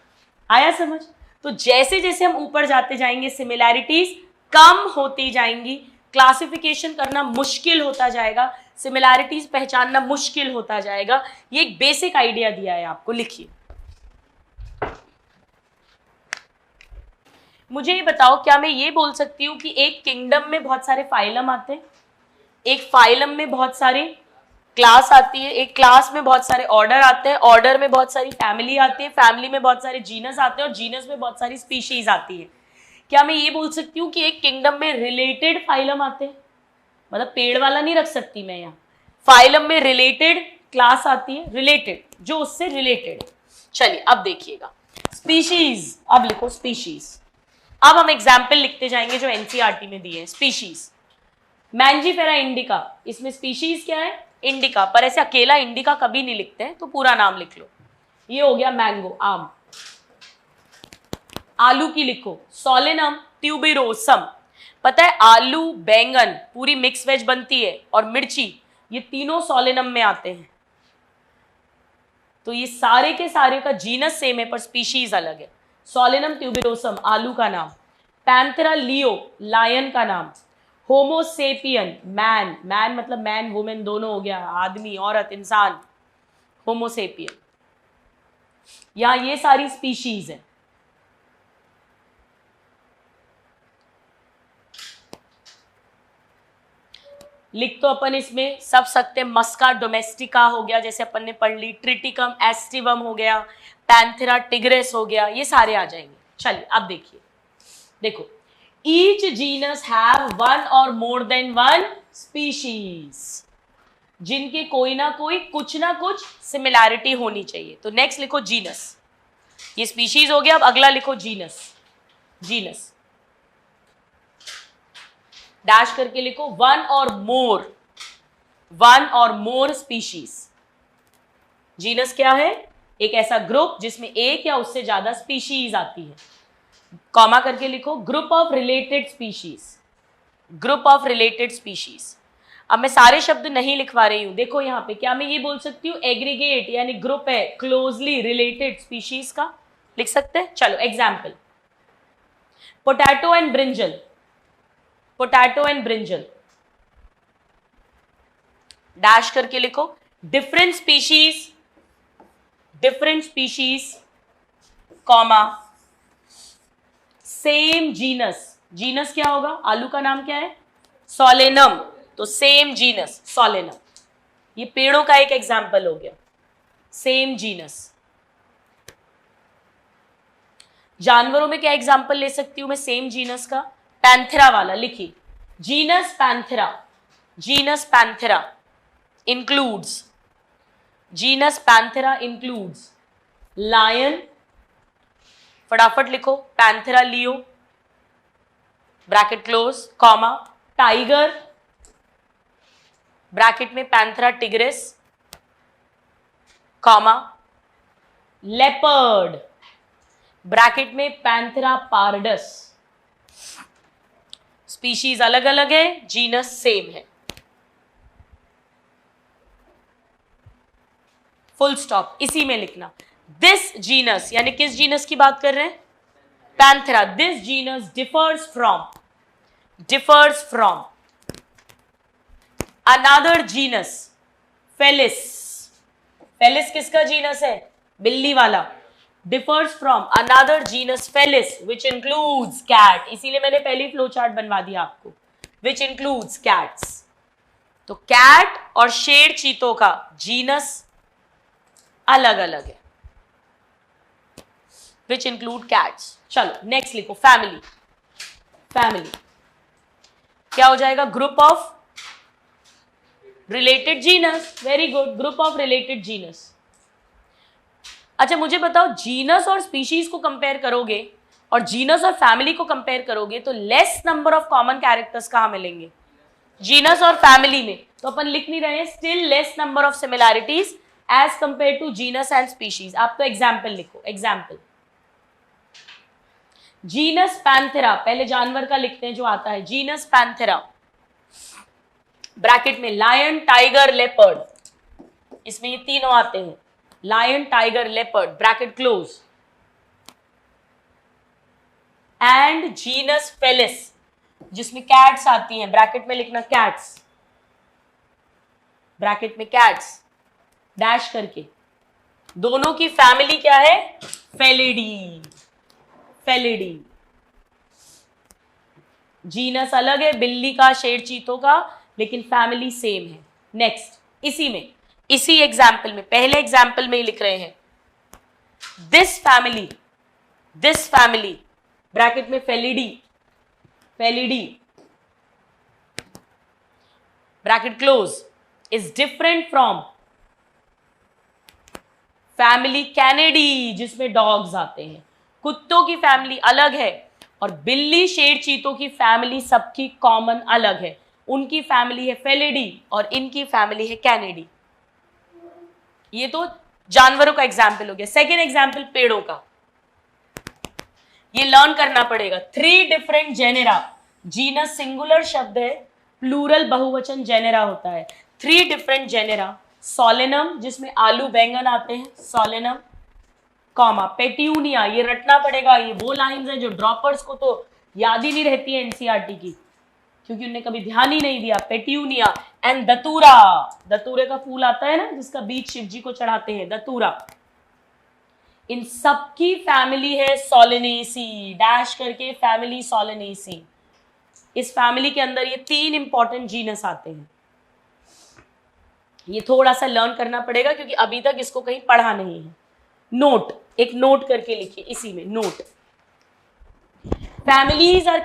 आया समझ? तो जैसे जैसे हम ऊपर जाते जाएंगे सिमिलैरिटीज कम होती जाएंगी, क्लासिफिकेशन करना मुश्किल होता जाएगा, सिमिलैरिटीज पहचानना मुश्किल होता जाएगा। ये एक बेसिक आइडिया दिया है आपको, लिखिए। मुझे ये बताओ, क्या मैं ये बोल सकती हूँ कि एक किंगडम में बहुत सारे फाइलम आते हैं, एक फाइलम में बहुत सारे क्लास आती है, एक क्लास में बहुत सारे ऑर्डर आते हैं, ऑर्डर में बहुत सारी फैमिली आती है, फैमिली में बहुत सारे जीनस आते हैं, और जीनस में बहुत सारी स्पीशीज आती है? क्या मैं ये बोल सकती हूँ कि एक किंगडम में रिलेटेड फाइलम आते हैं? मतलब पेड़ वाला नहीं रख सकती मैं यहाँ, फाइलम में रिलेटेड क्लास आती है, रिलेटेड, जो उससे रिलेटेड। चलिए अब देखिएगा स्पीशीज। अब लिखो स्पीशीज। अब हम एग्जाम्पल लिखते जाएंगे जो एनसीईआरटी में दिए हैं। स्पीशीज, मैंजीफेरा इंडिका, इसमें स्पीशीज क्या है? इंडिका, पर ऐसे अकेला इंडिका कभी नहीं लिखते हैं, तो पूरा नाम लिख लो। ये हो गया मैंगो, आम। आलू की लिखो सोलेनम ट्यूबिरोसम, पता है आलू, बैंगन, पूरी मिक्स वेज बनती है, और मिर्ची, ये तीनों सोलेनम में आते हैं। तो ये सारे के सारे का जीनस सेम है पर स्पीशीज अलग है। सोलेनम ट्यूबिरोसम आलू का नाम, पैंथेरा लियो लायन का नाम, होमोसेपियन मैन, मैन मतलब मैन वुमेन दोनों हो गया, आदमी औरत इंसान, होमोसेपियन, यहां ये सारी स्पीशीज है। लिख तो अपन इसमें सब सकते, मस्का डोमेस्टिका हो गया जैसे अपन ने पढ़ ली, ट्रिटिकम एस्टिवम हो गया, पैंथेरा टिग्रेस हो गया, ये सारे आ जाएंगे। चलिए अब देखिए, देखो ईच जीनस हैव वन और मोर देन वन स्पीशीज, जिनके कोई ना कोई कुछ ना कुछ सिमिलैरिटी होनी चाहिए। तो नेक्स्ट लिखो जीनस, ये स्पीशीज हो गया, अब अगला लिखो जीनस। जीनस डैश करके लिखो वन और मोर स्पीशीज। जीनस क्या है? एक ऐसा ग्रुप जिसमें एक या उससे ज्यादा स्पीशीज आती है। कॉमा करके लिखो group of related species, group of related species. अब मैं सारे शब्द नहीं लिखवा रही हूं, देखो यहां पे क्या मैं ये बोल सकती हूँ एग्रीगेट यानी ग्रुप है क्लोजली रिलेटेड स्पीशीज का, लिख सकते हैं। चलो example, potato and brinjal, potato and brinjal dash करके लिखो different species comma same genus. Genus क्या होगा? आलू का नाम क्या है? सोलेनम, तो सेम जीनस सोलेनम। ये पेड़ों का एक एग्जाम्पल हो गया, सेम जीनस। जानवरों में क्या एग्जाम्पल ले सकती हूं मैं सेम जीनस का? पैंथेरा वाला लिखिए, genus Panthera, genus Panthera includes, genus Panthera includes lion, फटाफट लिखो Panthera leo bracket close comma, tiger bracket में Panthera tigris comma, leopard bracket में पैंथेरा पार्डस। स्पीशीज अलग अलग है, जीनस सेम है। फुल स्टॉप इसी में लिखना। दिस जीनस यानी किस जीनस की बात कर रहे हैं? Panthera. This genus differs from another genus Felis. Felis किसका जीनस है? बिल्ली वाला। differs from another genus felis which includes cat, इसीलिए मैंने पहली फ्लो चार्ट बनवा दिया आपको, which includes cats। तो कैट और शेर चीतों का जीनस अलग अलग है, which include cats। चलो नेक्स्ट लिखो फैमिली। फैमिली क्या हो जाएगा? Group of related genus. Very good, group of related genus. अच्छा मुझे बताओ, जीनस और स्पीशीज को कंपेयर करोगे और जीनस और फैमिली को कंपेयर करोगे तो less number of common characters कहां मिलेंगे? जीनस और फैमिली में। तो अपन लिख नहीं रहे हैं, still less number of similarities as compare to genus and species. आप तो एग्जाम्पल लिखो। एग्जाम्पल, जीनस पैंथेरा, पहले जानवर का लिखते हैं जो आता है, जीनस पैंथेरा ब्रैकेट में लायन टाइगर लेपर्ड, इसमें ये तीनों आते हैं, lion tiger leopard bracket close, and genus Felis जिसमें कैट्स आती हैं, ब्रैकेट में लिखना कैट्स, ब्रैकेट में कैट्स डैश करके। दोनों की फैमिली क्या है? फेलिडी। फेलिडी जीनस अलग है बिल्ली का, शेर चीतों का, लेकिन फैमिली सेम है। नेक्स्ट, इसी में, इसी एग्जाम्पल में, पहले एग्जाम्पल में ही लिख रहे हैं, दिस फैमिली ब्रैकेट में Felidae, Felidae bracket close is different from family Kennedy जिसमें डॉग्स आते हैं। कुत्तों की फैमिली अलग है और बिल्ली शेर चीतों की फैमिली सबकी कॉमन अलग है। उनकी फैमिली है फेलिडी और इनकी फैमिली है कैनेडी। ये तो जानवरों का एग्जाम्पल हो गया। सेकेंड एग्जाम्पल पेड़ों का, ये लर्न करना पड़ेगा। 3 डिफरेंट जेनेरा जीनस सिंगुलर शब्द है, प्लूरल बहुवचन जेनेरा होता है। 3 डिफरेंट जेनेरा, सोलेनम जिसमें आलू बैंगन आते हैं, सोलेनम, कॉमा पेट्यूनिया, ये रटना पड़ेगा, ये वो लाइंस है जो ड्रॉपर्स को तो याद ही नहीं रहती है एनसीईआरटी की, क्योंकि उन्हें कभी ध्यान ही नहीं दिया। पेट्यूनिया एंड दतूरा, दतूरे का फूल आता है ना जिसका बीज शिव जी को चढ़ाते हैं, दतूरा, इन सबकी फैमिली है सोलेनेसी, डैश करके फैमिली सोलेनेसी। इस फैमिली के अंदर ये 3 इंपॉर्टेंट जीनस आते हैं। ये थोड़ा सा लर्न करना पड़ेगा क्योंकि अभी तक इसको कहीं पढ़ा नहीं है। नोट, एक नोट करके लिखिए इसी में, note. families are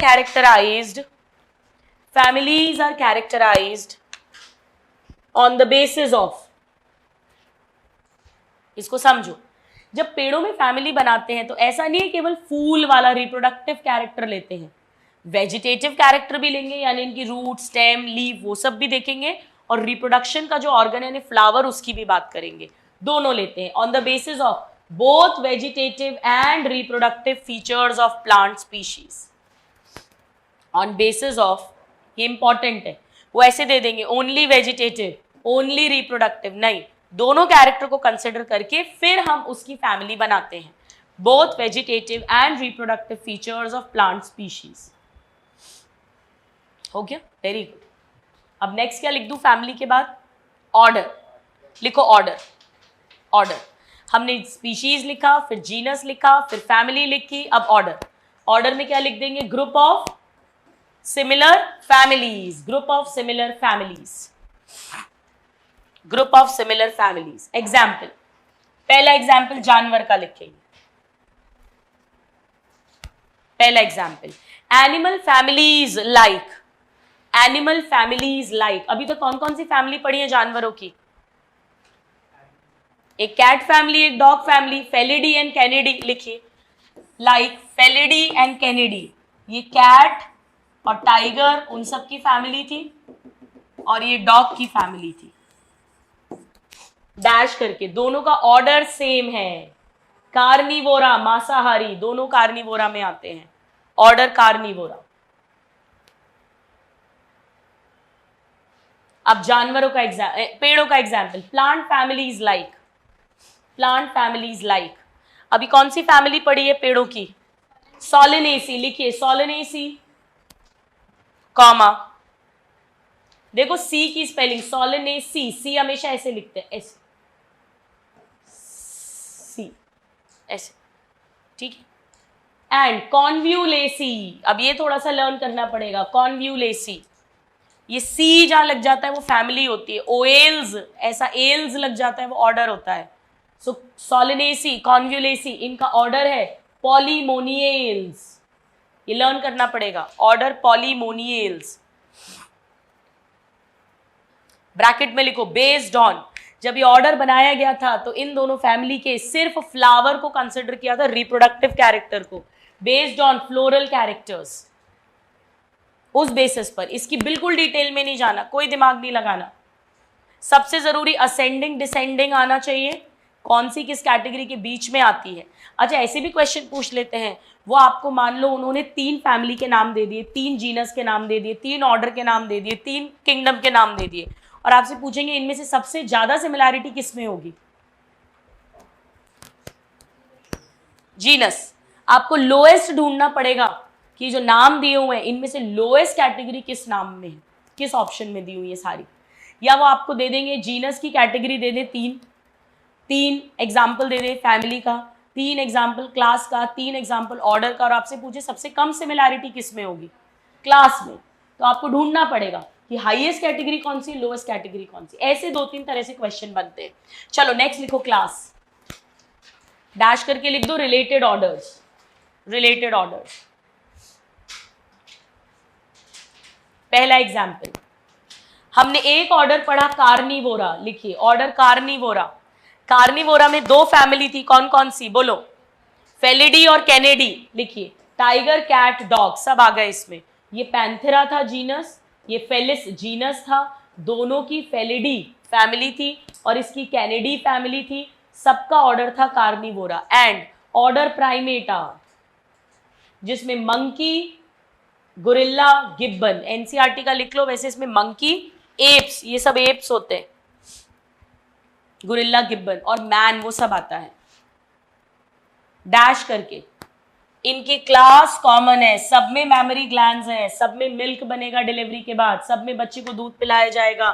characterized on the basis of, इसको समझो, जब पेड़ों में फैमिली बनाते हैं तो ऐसा नहीं है केवल फूल वाला रिप्रोडक्टिव कैरेक्टर लेते हैं, वेजिटेटिव कैरेक्टर भी लेंगे, यानी इनकी रूट, स्टेम, लीफ वो सब भी देखेंगे, और रिप्रोडक्शन का जो ऑर्गन है फ्लावर, उसकी भी बात करेंगे। दोनों लेते हैं on the basis of both vegetative and reproductive features of plant species, on basis of, ये important है, वो ऐसे दे देंगे only vegetative, only reproductive, नहीं, दोनों कैरेक्टर को कंसिडर करके फिर हम उसकी फैमिली बनाते हैं, both vegetative and reproductive features of plant species। हो गया, वेरी गुड। अब नेक्स्ट क्या लिख दूं फैमिली के बाद? ऑर्डर लिखो, ऑर्डर, ऑर्डर। हमने स्पीशीज लिखा, फिर जीनस लिखा, फिर फैमिली लिखी, अब ऑर्डर। ऑर्डर में क्या लिख देंगे? Group of similar families, group of similar families, group of similar families. Example, पहला एग्जाम्पल जानवर का लिखेंगे। पहला example, animal families like, animal families like. अभी तो कौन कौन सी फैमिली पढ़ी है जानवरों की? एक कैट फैमिली, एक dog family, Felidae and Canidae लिखिए। लाइक फेलिडी एंड कैनिडी, ये कैट और टाइगर उन सब की फैमिली थी, और ये डॉग की फैमिली थी। डैश करके, दोनों का ऑर्डर सेम है। कार्निवोरा, मांसाहारी, दोनों कार्निवोरा में आते हैं, ऑर्डर कार्निवोरा। अब जानवरों का पेड़ों का example, plant families like, plant families like. अभी कौन सी फैमिली पढ़ी है पेड़ों की? सोलेनेसी लिखिए, सोलेनेसी, कॉमा, देखो सी की स्पेलिंग सोलेनेसी, सी हमेशा ऐसे लिखते हैं, ऐसे, सी ऐसे, ठीक है। एंड कॉन्व्यूलेसी, अब ये थोड़ा सा लर्न करना पड़ेगा, कॉन्व्यूलेसी, ये सी जहां लग जाता है वो फैमिली होती है, ओएल्स ऐसा एल्स लग जाता है वो ऑर्डर होता है। सो सोलेनेसी, कॉन्व्यूलेसी, इनका ऑर्डर है पॉलीमोनियल्स, ये लर्न करना पड़ेगा, ऑर्डर पॉलीमोनियल्स। ब्रैकेट में लिखो बेस्ड ऑन, जब ये ऑर्डर बनाया गया था तो इन दोनों फैमिली के सिर्फ फ्लावर को कंसिडर किया था, रिप्रोडक्टिव कैरेक्टर को, बेस्ड ऑन फ्लोरल कैरेक्टर्स, उस बेसिस पर। इसकी बिल्कुल डिटेल में नहीं जाना, कोई दिमाग नहीं लगाना। सबसे जरूरी असेंडिंग डिसेंडिंग आना चाहिए, कौन सी किस कैटेगरी के बीच में आती है। अच्छा, ऐसे भी क्वेश्चन पूछ लेते हैं, वो आपको मान लो उन्होंने 3 फैमिली के नाम दे दिए, 3 जीनस के नाम दे दिए, 3 ऑर्डर के नाम दे दिए, 3 किंगडम के नाम दे दिए, और आपसे पूछेंगे इनमें से सबसे ज्यादा सिमिलैरिटी किस में होगी? जीनस। आपको लोएस्ट ढूंढना पड़ेगा कि जो नाम दिए हुए हैं इनमें से लोएस्ट कैटेगरी किस नाम में है, किस ऑप्शन में दी हुई है सारी। या वो आपको दे देंगे जीनस की कैटेगरी दे दे 3 एग्जाम्पल दे दे फैमिली का, 3 एग्जाम्पल क्लास का, 3 एग्जाम्पल ऑर्डर का, और आपसे पूछे सबसे कम सिमिलैरिटी किस में होगी? क्लास में। तो आपको ढूंढना पड़ेगा कि हाईएस्ट कैटेगरी कौन सी, लोएस्ट कैटेगरी कौन सी। ऐसे 2-3 तरह से क्वेश्चन बनते हैं। चलो नेक्स्ट लिखो, क्लास, डैश करके लिख दो रिलेटेड ऑर्डर्स, रिलेटेड ऑर्डर्स। पहला एग्जाम्पल, हमने एक ऑर्डर पढ़ा कार्निवोरा, लिखिए ऑर्डर कार्निवोरा। कार्निवोरा में 2 फैमिली थी, कौन कौन सी बोलो? फेलिडी और कैनेडी, लिखिए टाइगर, कैट, डॉग, सब आ गए इसमें। ये पैंथेरा था जीनस, ये फेलिस जीनस था, दोनों की फेलिडी फैमिली थी और इसकी कैनेडी फैमिली थी, सबका ऑर्डर था कार्निवोरा। एंड ऑर्डर प्राइमेटा, जिसमें मंकी, गोरिल्ला, गिब्बन, एनसीईआरटी का लिख लो। वैसे इसमें मंकी, एप्स, ये सब एप्स होते हैं, गोरिल्ला, गिब्बन और मैन वो सब आता है डैश करके। इनके क्लास कॉमन है, सब में मैमरी ग्लैंड्स हैं, सब में मिल्क बनेगा डिलीवरी के बाद, सब में बच्चे को दूध पिलाया जाएगा।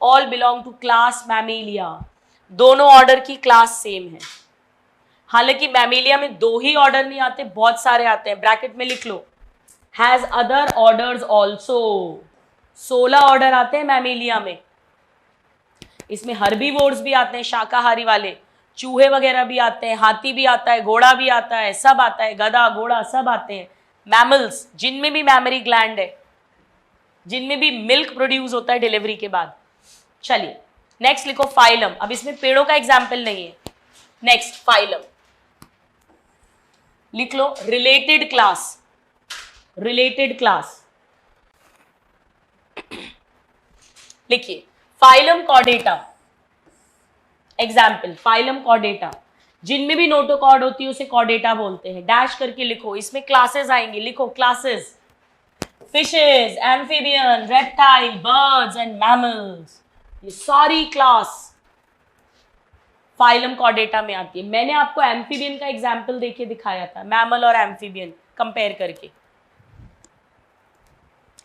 All belong to class Mammalia. दोनों ऑर्डर की क्लास सेम है। हालांकि मैमेलिया में 2 ही ऑर्डर नहीं आते, बहुत सारे आते हैं। ब्रैकेट में लिख लो, has other orders also. 16 order आते हैं मैमेलिया में। इसमें हर्बीवोर्स भी आते हैं, शाकाहारी वाले, चूहे वगैरह भी आते हैं, हाथी भी आता है, घोड़ा भी आता है, सब आता है, गधा घोड़ा सब आते हैं। मैमल्स जिनमें भी मैमरी ग्लैंड है, जिनमें भी मिल्क प्रोड्यूस होता है डिलीवरी के बाद। चलिए नेक्स्ट लिखो फाइलम। अब इसमें पेड़ों का एग्जाम्पल नहीं है। नेक्स्ट फाइलम लिख लो, रिलेटेड क्लास। रिलेटेड क्लास लिखिए, phylum Chordata. Example phylum Chordata, जिनमें भी नोटोकॉर्ड होती है उसे कॉर्डेटा बोलते हैं। डैश करके लिखो, इसमें क्लासेस आएंगी, लिखो classes, fishes, amphibian, reptile, birds and mammals. ये सारी क्लास फाइलम कॉर्डेटा में आती है। मैंने आपको एम्फीबियन का एग्जाम्पल देके दिखाया था, मैमल और एम्फीबियन कंपेयर करके।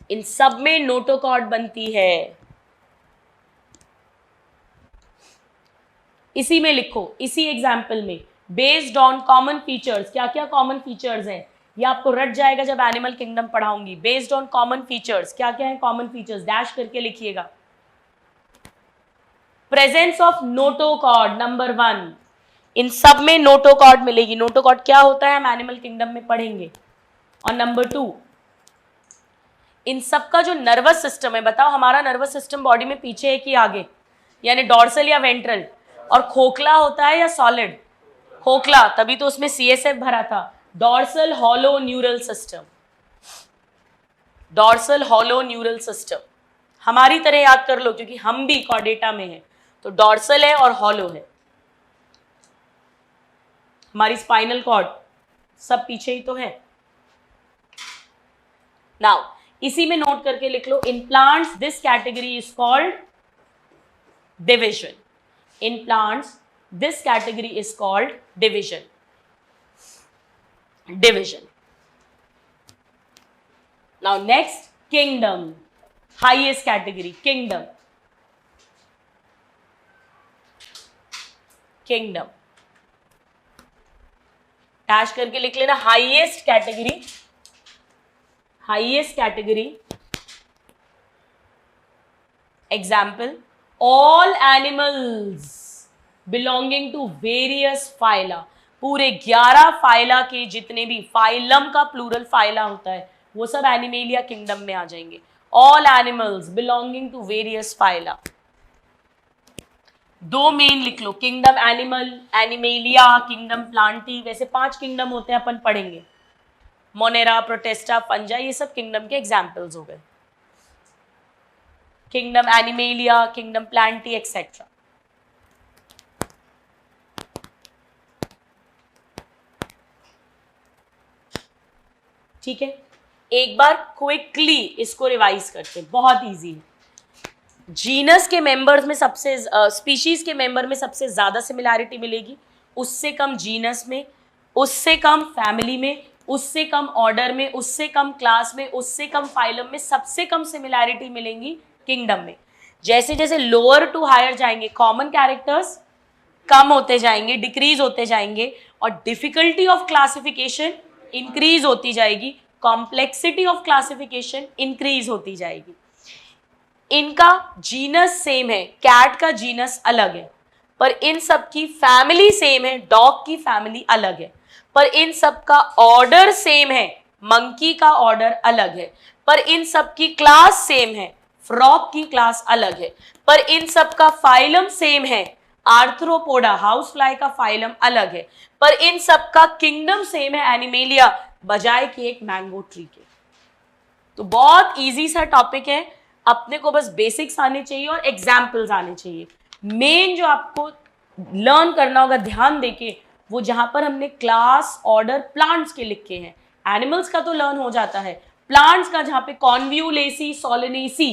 इन सब में नोटोकॉर्ड बनती है। इसी में लिखो, इसी एग्जाम्पल में, बेस्ड ऑन कॉमन फीचर्स। क्या क्या कॉमन फीचर्स हैं ये आपको रट जाएगा जब एनिमल किंगडम पढ़ाऊंगी। बेस्ड ऑन कॉमन फीचर्स, क्या क्या है कॉमन फीचर्स, डैश करके लिखिएगा। प्रेजेंस ऑफ नोटोकॉर्ड नंबर 1, इन सब में नोटोकॉर्ड मिलेगी। नोटोकॉर्ड क्या होता है हम एनिमल किंगडम में पढ़ेंगे। और नंबर 2, इन सब का जो नर्वस सिस्टम है, बताओ हमारा नर्वस सिस्टम बॉडी में पीछे है कि आगे, यानी डॉर्सल या वेंट्रल, और खोखला होता है या सॉलिड, खोखला, तभी तो उसमें सीएसएफ भरा था। Dorsal hollow neural system, dorsal hollow neural system हमारी तरह याद कर लो, क्योंकि हम भी कॉर्डेटा में हैं। तो डॉर्सल है और हॉलो है। हमारी स्पाइनल कॉर्ड सब पीछे ही तो है। नाउ इसी में नोट करके लिख लो, in plants this category is called division. In plants, this category is called division. Division. Now next, kingdom. Highest category, kingdom. Kingdom. Dash करके लिख लेना, highest category. Highest category. Example, all animals belonging to various phyla। पूरे 11 phyla के जितने भी, phylum का plural phyla होता है, वो सब एनिमेलिया किंगडम में आ जाएंगे। All animals belonging to various phyla. 2 main लिख लो, kingdom animal, Animalia, kingdom Plantae. वैसे 5 किंगडम होते हैं, अपन पढ़ेंगे। मोनेरा, प्रोटेस्टा, फंजा, ये सब किंगडम के एग्जाम्पल्स हो गए। Kingdom animalia, kingdom Plantae etcetera. ठीक है, एक बार क्विकली इसको रिवाइज करते हैं, बहुत इजी है। जीनस के मेंबर्स में सबसे, स्पीशीज के मेंबर में सबसे ज्यादा सिमिलैरिटी मिलेगी, उससे कम जीनस में, उससे कम फैमिली में, उससे कम ऑर्डर में, उससे कम क्लास में, उससे कम फाइलम में, सबसे कम सिमिलैरिटी मिलेंगी किंगडम में। जैसे जैसे लोअर टू हायर जाएंगे, कॉमन कैरेक्टर्स कम होते जाएंगे, डिक्रीज होते जाएंगे, और डिफिकल्टी ऑफ क्लासिफिकेशन इंक्रीज होती जाएगी, कॉम्प्लेक्सिटी ऑफ क्लासिफिकेशन इंक्रीज होती जाएगी। इनका जीनस सेम है, कैट का जीनस अलग है, पर इन सब की फैमिली सेम है, डॉग की फैमिली अलग है, पर इन सब का ऑर्डर सेम है, मंकी का ऑर्डर अलग है, पर इन सब की क्लास सेम है, फ्रॉग की क्लास अलग है, पर इन सब का फाइलम सेम है, आर्थ्रोपोडा हाउस फ्लाई का फाइलम अलग है, पर इन सब का किंगडम सेम है, एनिमेलिया, बजाय कि एक मैंगो ट्री के। तो बहुत इजी सा टॉपिक है, अपने को बस बेसिक्स आने चाहिए और एग्जाम्पल्स आने चाहिए। मेन जो आपको लर्न करना होगा ध्यान देके, वो जहां पर हमने क्लास, ऑर्डर, प्लांट्स के लिखे हैं, एनिमल्स का तो लर्न हो जाता है, प्लांट्स का जहां पे कॉन्व्यूलेसी, सोलेनेसी,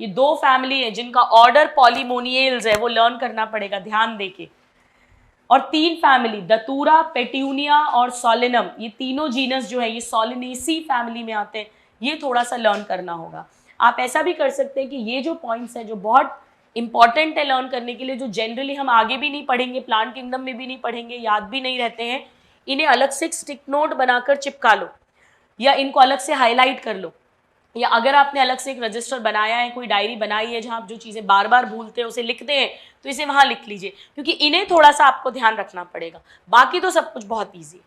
ये दो फैमिली है जिनका ऑर्डर पॉलीमोनियल्स है, वो लर्न करना पड़ेगा ध्यान देके। और 3 फैमिली दतूरा, पेट्यूनिया और सोलेनम, ये तीनों जीनस जो है ये सोलेनेसी फैमिली में आते हैं, ये थोड़ा सा लर्न करना होगा। आप ऐसा भी कर सकते हैं कि ये जो पॉइंट्स है जो बहुत इंपॉर्टेंट है लर्न करने के लिए, जो जनरली हम आगे भी नहीं पढ़ेंगे, प्लांट किंगडम में भी नहीं पढ़ेंगे, याद भी नहीं रहते हैं, इन्हें अलग से एक स्टिक नोट बनाकर चिपका लो या इनको अलग से हाईलाइट कर लो, या अगर आपने अलग से एक रजिस्टर बनाया है, कोई डायरी बनाई है जहां आप जो चीज़ें बार बार भूलते हैं उसे लिखते हैं, तो इसे वहां लिख लीजिए, क्योंकि इन्हें थोड़ा सा आपको ध्यान रखना पड़ेगा। बाकी तो सब कुछ बहुत ईजी है।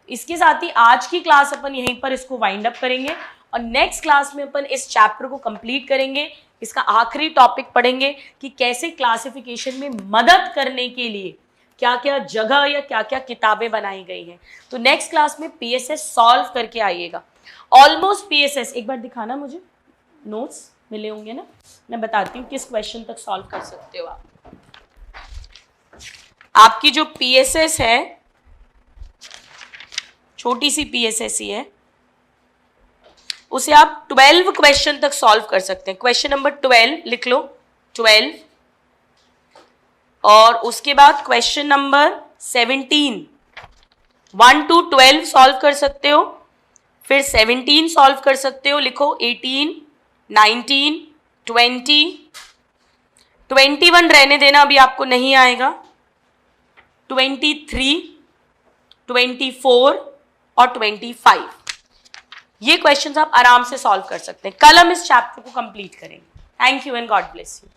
इसके साथ ही आज की क्लास अपन यहीं पर इसको वाइंड अप करेंगे और नेक्स्ट क्लास में अपन इस चैप्टर को कंप्लीट करेंगे। इसका आखिरी टॉपिक पढ़ेंगे कि कैसे क्लासिफिकेशन में मदद करने के लिए क्या क्या जगह या क्या क्या किताबें बनाई गई हैं। तो नेक्स्ट क्लास में पीएसएस सॉल्व करके आइएगा। ऑलमोस्ट पीएसएस एक बार दिखाना मुझे, नोट्स मिले होंगे ना, मैं बताती हूँ किस क्वेश्चन तक सॉल्व कर सकते हो आप। आपकी जो पीएसएस है, छोटी सी पीएसएस ही है, उसे आप 12 क्वेश्चन तक सॉल्व कर सकते हैं। क्वेश्चन नंबर 12 लिख लो, 12, और उसके बाद क्वेश्चन नंबर 17, 1 to 12 सॉल्व कर सकते हो, फिर 17 सॉल्व कर सकते हो, लिखो 18, 19, 20, 21 रहने देना, अभी आपको नहीं आएगा, 23, 24 और 25। ये क्वेश्चंस आप आराम से सॉल्व कर सकते हैं। कल हम इस चैप्टर को कंप्लीट करेंगे। Thank you and God bless you.